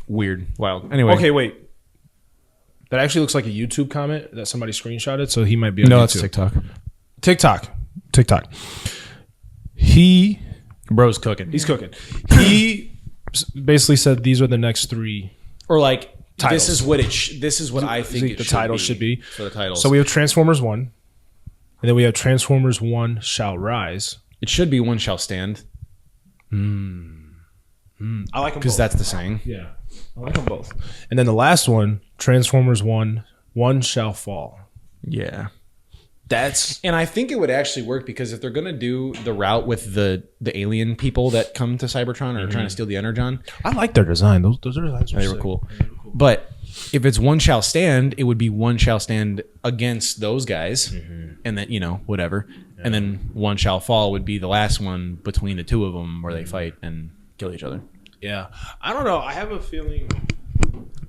Speaker 2: Weird. Wild. Anyway.
Speaker 1: Okay, wait. That actually looks like a YouTube comment that somebody screenshotted, so he might be on
Speaker 2: No,
Speaker 1: YouTube.
Speaker 2: it's TikTok.
Speaker 1: TikTok. He
Speaker 2: Bro's cooking.
Speaker 1: He's cooking. He basically said these are the next three.
Speaker 2: Or like
Speaker 1: Titles.
Speaker 2: this is what this is what I think
Speaker 1: the title should be
Speaker 2: for the titles.
Speaker 1: So we have Transformers 1, and then we have Transformers 1 Shall Rise.
Speaker 2: it should be One Shall Stand
Speaker 1: I like them
Speaker 2: because that's the saying.
Speaker 1: Yeah, I like them both. And then the last one, Transformers 1 Shall Fall.
Speaker 2: Yeah.
Speaker 1: That's
Speaker 2: And I think it would actually work because if they're gonna do the route with the alien people that come to Cybertron or trying to steal the Energon,
Speaker 1: I like their design. Those designs
Speaker 2: they were cool. But if it's One Shall Stand, it would be One Shall Stand against those guys, and then whatever. And then One Shall Fall would be the last one between the two of them where they fight and kill each other.
Speaker 1: Yeah. I don't know. I have a feeling.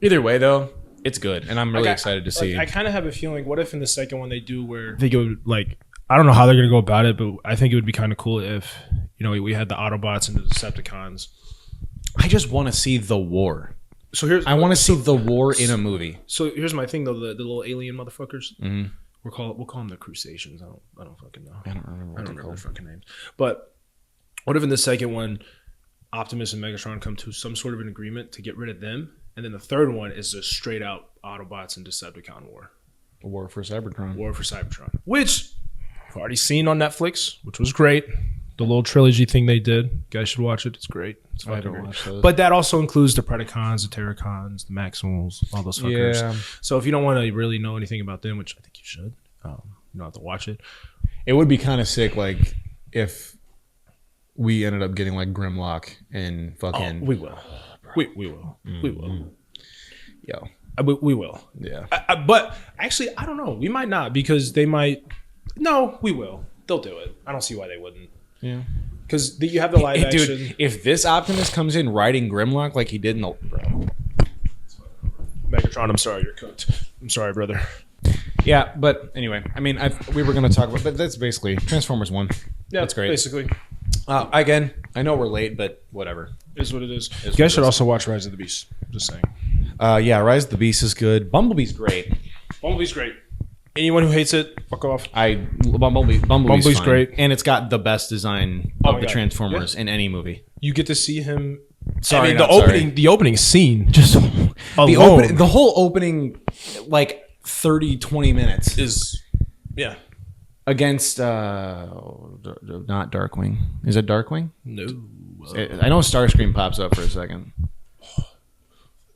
Speaker 2: Either way, though, it's good, and I'm really excited to see.
Speaker 1: I kind of have a feeling. What if in the second one they do where I think it would I don't know how they're gonna go about it, but I think it would be kind of cool if we had the Autobots and the Decepticons.
Speaker 2: I just want to see the war.
Speaker 1: So
Speaker 2: I want to see the war in a movie.
Speaker 1: So here's my thing though: the little alien motherfuckers.
Speaker 2: Mm-hmm.
Speaker 1: We'll call them the Crusations. I don't fucking know.
Speaker 2: I don't remember
Speaker 1: their fucking names. But what if in the second one, Optimus and Megatron come to some sort of an agreement to get rid of them, and then the third one is just straight out Autobots and Decepticon war.
Speaker 2: War for Cybertron.
Speaker 1: War for Cybertron, which I've already seen on Netflix, which was great. The little trilogy thing they did, you guys should watch it. It's great. It's fucking great. But that also includes the Predacons, the Terracons, the Maximals, all those fuckers. Yeah. So if you don't want to really know anything about them, which I think you should, you don't have to watch it.
Speaker 2: It would be kind of sick, like if we ended up getting like Grimlock and fucking.
Speaker 1: We will. We will. Mm-hmm. We will.
Speaker 2: Yo.
Speaker 1: We will.
Speaker 2: Yeah.
Speaker 1: But actually, I don't know. We might not because they might. No, we will. They'll do it. I don't see why they wouldn't.
Speaker 2: Yeah.
Speaker 1: Because you have the live action.
Speaker 2: Dude, if this Optimus comes in riding Grimlock like he did in the... Bro.
Speaker 1: Megatron, I'm sorry, you're cooked. I'm sorry, brother.
Speaker 2: Yeah, but anyway, I mean, we were going to talk about... But that's basically Transformers 1.
Speaker 1: Yeah,
Speaker 2: that's great.
Speaker 1: Basically.
Speaker 2: Again, I know we're late, but whatever.
Speaker 1: It is what it is. You guys should also watch Rise of the Beast. Just saying.
Speaker 2: Yeah, Rise of the Beast is good. Bumblebee's great.
Speaker 1: Bumblebee's great. Anyone who hates it, fuck off.
Speaker 2: Bumblebee's
Speaker 1: great,
Speaker 2: and it's got the best design of the Transformers in any movie.
Speaker 1: You get to see him.
Speaker 2: Sorry,
Speaker 1: the opening scene, just
Speaker 2: the whole opening, like 30-20 minutes
Speaker 1: is, yeah.
Speaker 2: Against not Darkwing. Is it Darkwing?
Speaker 1: No.
Speaker 2: I know Starscream pops up for a second.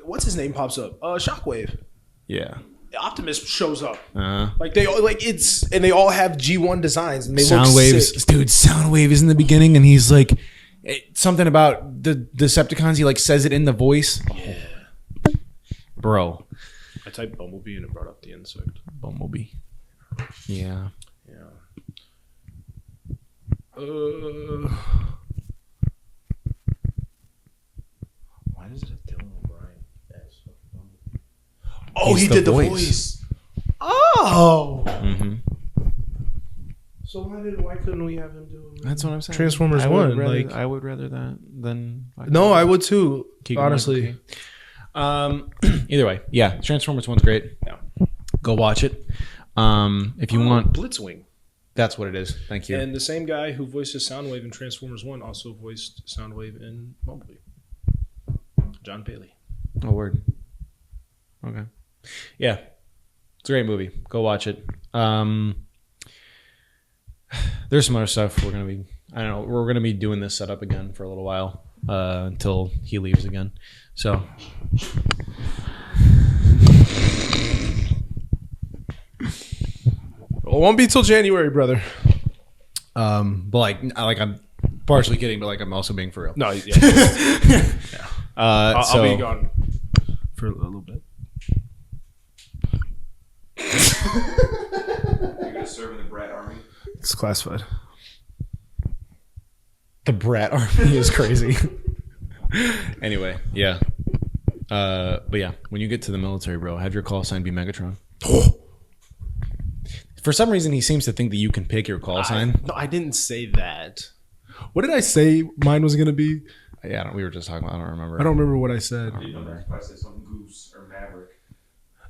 Speaker 1: What's his name pops up? Shockwave.
Speaker 2: Yeah.
Speaker 1: Optimus shows up. Like they and they all have G1 designs and they
Speaker 2: Soundwave,
Speaker 1: look sick.
Speaker 2: Dude, Soundwave is in the beginning and he's like something about the Decepticons. He like says it in the voice.
Speaker 1: Yeah,
Speaker 2: bro.
Speaker 1: I typed Bumblebee and it brought up the insect.
Speaker 2: Bumblebee. Yeah.
Speaker 1: Why does it have Dylan O'Brien as Bumblebee? Oh, he did the voice. Oh.
Speaker 2: Mm-hmm.
Speaker 1: So why couldn't we have him do?
Speaker 2: That's what I'm saying.
Speaker 1: Transformers 1.
Speaker 2: I would rather that than.
Speaker 1: No, I would too. Honestly.
Speaker 2: Either way, yeah. Transformers 1's great.
Speaker 1: Yeah.
Speaker 2: Go watch it. If you want
Speaker 1: Blitzwing.
Speaker 2: That's what it is. Thank you.
Speaker 1: And the same guy who voices Soundwave in Transformers 1 also voiced Soundwave in Bumblebee. John Bailey.
Speaker 2: Oh, word. Okay. Yeah. It's a great movie. Go watch it. There's some other stuff we're going to be doing this setup again for a little while until he leaves again. So...
Speaker 1: Well, it won't be till January, brother.
Speaker 2: But like I'm partially kidding, but like I'm also being for real.
Speaker 1: No, yeah. I'll be gone for a little bit.
Speaker 3: You're gonna serve in the Brat Army?
Speaker 1: It's classified.
Speaker 2: The Brat Army is crazy. Anyway, yeah. But yeah, when you get to the military, bro, have your call sign be Megatron. For some reason, he seems to think that you can pick your call sign.
Speaker 1: No, I didn't say that. What did I say mine was going to be?
Speaker 2: Yeah, we were just talking about I don't remember.
Speaker 1: I don't remember what I said.
Speaker 3: You know, that's why I said something Goose or Maverick.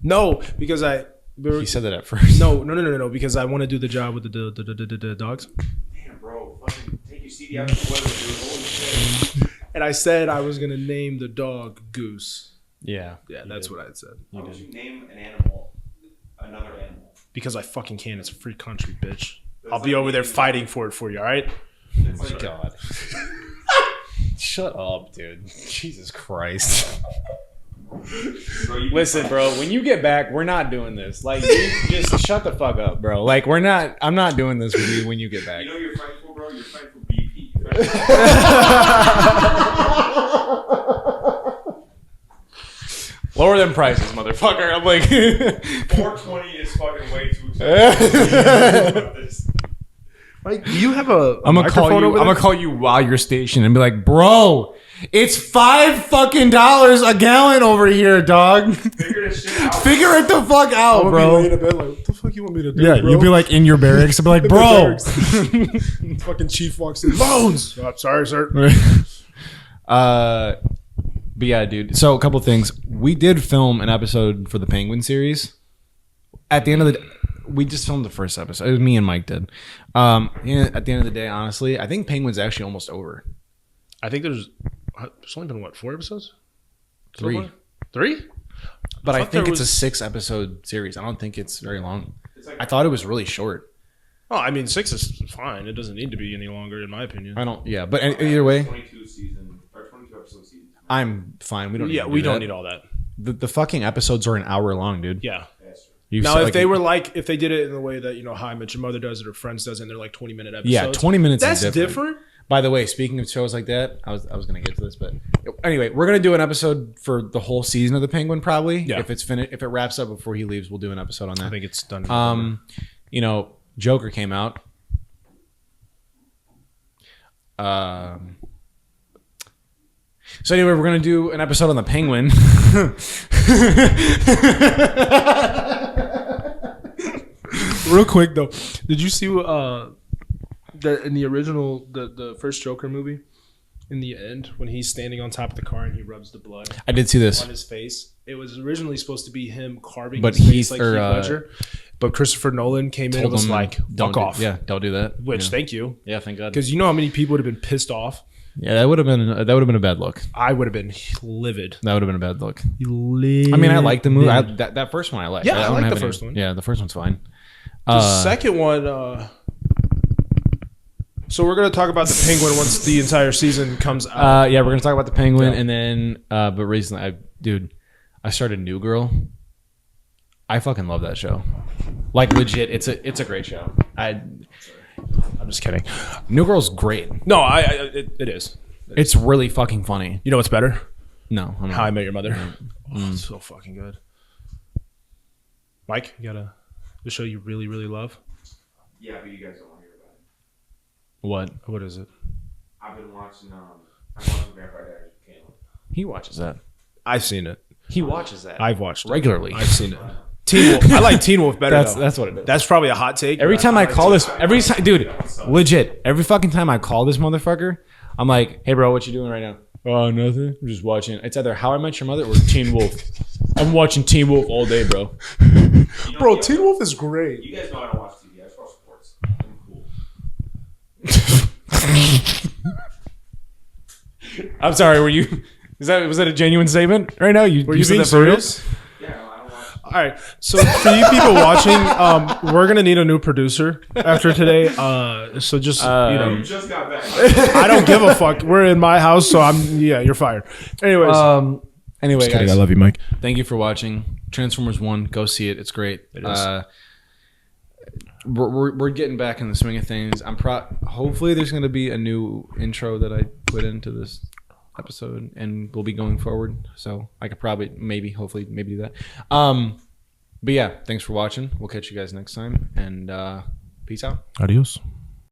Speaker 1: No, because
Speaker 2: He said that at first.
Speaker 1: No, because I want to do the job with the dogs.
Speaker 3: Damn, bro. Fucking take your CD out of the weather, dude. Holy shit.
Speaker 1: And I said I was going to name the dog Goose.
Speaker 2: Yeah.
Speaker 1: Yeah, that's what I had said.
Speaker 3: Why would you name an animal another animal?
Speaker 1: Because I fucking can. It's a free country, bitch. I'll be over there fighting for it for you, all right?
Speaker 3: It's
Speaker 2: Oh my God. Shut up, dude. Jesus Christ.
Speaker 3: Bro,
Speaker 2: Listen, bro, when you get back, we're not doing this. Like, you just shut the fuck up, bro. Like, I'm not doing this with you when you get back.
Speaker 3: You know what you're fighting for, bro? You're fighting for BP.
Speaker 2: Lower them prices, motherfucker. I'm like...
Speaker 3: 420 is fucking way too expensive.
Speaker 4: Like, do you have a
Speaker 2: I'm gonna call
Speaker 4: microphone
Speaker 2: you.
Speaker 4: over
Speaker 2: I'm
Speaker 4: there?
Speaker 2: gonna call you while you're stationed and be like, bro, it's $5 a gallon over here, dog.
Speaker 3: Figure this shit out.
Speaker 2: Figure it the fuck out,
Speaker 4: I'm
Speaker 2: bro.
Speaker 4: gonna be laying in bed like, what the fuck you want me to do?
Speaker 2: Yeah,
Speaker 4: bro?
Speaker 2: you'd be like in your barracks. I'd be like,
Speaker 4: In the
Speaker 2: bro.
Speaker 4: barracks. Fucking chief walks in. Loans. Oh, sorry, sir.
Speaker 2: But yeah, dude. So a couple things. We did film an episode for the Penguin series. At the end of the day, we just filmed the first episode. It was me and Mike did. Yeah, at the end of the day, honestly, I think Penguin's actually almost over.
Speaker 4: I think there's only been, what, 4 episodes?
Speaker 2: 3.
Speaker 4: 3?
Speaker 2: But I
Speaker 4: thought
Speaker 2: think
Speaker 4: there
Speaker 2: it's a
Speaker 4: was-
Speaker 2: 6-episode series. I don't think it's very long.
Speaker 3: It's like
Speaker 2: I thought it was really short.
Speaker 4: Oh, I mean, 6 is fine. It doesn't need to be any longer, in my opinion.
Speaker 2: I don't. Yeah, but either way,
Speaker 3: 22 season or 22 episode season.
Speaker 2: I'm fine. We don't.
Speaker 4: Yeah,
Speaker 2: need to
Speaker 4: we
Speaker 2: do
Speaker 4: don't
Speaker 2: that.
Speaker 4: need all that.
Speaker 2: The fucking episodes are an hour long, dude.
Speaker 4: Yeah.
Speaker 3: That's true.
Speaker 2: You've
Speaker 4: Now,
Speaker 2: said,
Speaker 4: if they were like, if they did it in the way that, you know, How I Met Your Mother does it or Friends does it, and they're like 20-minute episodes.
Speaker 2: yeah, 20 minutes.
Speaker 4: That's
Speaker 2: is
Speaker 4: different.
Speaker 2: By the way, speaking of shows like that, I was gonna get to this, but anyway, we're gonna do an episode for the whole season of the Penguin probably.
Speaker 4: Yeah.
Speaker 2: If it's finished, if it wraps up before he leaves, we'll do an episode on
Speaker 4: I
Speaker 2: that.
Speaker 4: think it's done.
Speaker 2: You know, Joker came out. So anyway, we're gonna do an episode on the Penguin.
Speaker 4: Real quick though, did you see that in the original, the first Joker movie, in the end when he's standing on top of the car and he rubs the blood
Speaker 2: I did see this.
Speaker 4: on his face? It was originally supposed to be him carving
Speaker 2: But
Speaker 4: his
Speaker 2: Heath-
Speaker 4: face like
Speaker 2: or,
Speaker 4: Heath Ledger, but Christopher Nolan came in and
Speaker 2: Told
Speaker 4: was
Speaker 2: him,
Speaker 4: like,
Speaker 2: don't
Speaker 4: "Fuck off."
Speaker 2: Yeah, don't do that.
Speaker 4: Which,
Speaker 2: yeah.
Speaker 4: thank you,
Speaker 2: Yeah, thank God.
Speaker 4: because you know how many people would have been pissed off.
Speaker 2: Yeah, that would have been a bad look.
Speaker 4: I would have been livid.
Speaker 2: That would have been a bad look.
Speaker 4: Livid.
Speaker 2: I mean, I like the movie. That first one I like.
Speaker 4: Yeah, I
Speaker 2: don't
Speaker 4: like
Speaker 2: have
Speaker 4: the
Speaker 2: any-
Speaker 4: first one.
Speaker 2: Yeah, the first one's fine.
Speaker 4: The second one. So we're gonna talk about the Penguin once the entire season comes out.
Speaker 2: Yeah, we're gonna talk about the Penguin,
Speaker 4: Yeah.
Speaker 2: and then, but recently, I started New Girl. I fucking love that show. Like legit, it's a great show.
Speaker 4: I'm just kidding.
Speaker 2: New Girl's great.
Speaker 4: No, it is.
Speaker 2: It's really fucking funny.
Speaker 4: You know what's better?
Speaker 2: No, I'm not.
Speaker 4: How I Met Your Mother. Oh, it's so fucking good. Mike, you got the show you really, really love?
Speaker 3: Yeah, but you guys don't want to hear about it.
Speaker 2: What?
Speaker 4: What is it?
Speaker 3: I've been watching. I'm watching Vampire Diaries with Caleb.
Speaker 2: He watches that.
Speaker 4: I've seen it.
Speaker 2: He watches that
Speaker 4: I've watched it.
Speaker 2: regularly.
Speaker 4: I've seen it. Teen Wolf. I like Teen Wolf better.
Speaker 2: That's what it is.
Speaker 4: That's probably a hot take.
Speaker 2: Every
Speaker 4: but
Speaker 2: time I call this, dude,
Speaker 3: sucks.
Speaker 2: legit, every fucking time I call this motherfucker, I'm like, hey, bro, what you doing right now? Oh, nothing. I'm just watching. It's either How I Met Your Mother or Teen Wolf. I'm watching Teen Wolf all day, bro.
Speaker 3: You know,
Speaker 4: Bro,
Speaker 3: yeah,
Speaker 4: Teen Wolf is great.
Speaker 3: You guys know I don't watch TV. I just watch sports. I'm cool.
Speaker 2: I'm sorry. Was that a genuine statement right now? You
Speaker 4: Were you
Speaker 2: said
Speaker 4: being
Speaker 2: that for real?
Speaker 4: serious?
Speaker 3: Yeah, I don't watch.
Speaker 4: All right. So for you people watching, we're gonna need a new producer after today. So just you know,
Speaker 3: You just got back.
Speaker 4: I don't give a fuck. We're in my house, so you're fired. Anyways,
Speaker 2: Anyway,
Speaker 4: just kidding.
Speaker 2: guys,
Speaker 4: I love you, Mike.
Speaker 2: thank you for watching Transformers 1. Go see it. It's great.
Speaker 4: It is.
Speaker 2: We're getting back in the swing of things. Hopefully there's going to be a new intro that I put into this episode, and we'll be going forward. So I could probably, hopefully do that. But yeah, thanks for watching. We'll catch you guys next time, and peace out.
Speaker 4: Adios.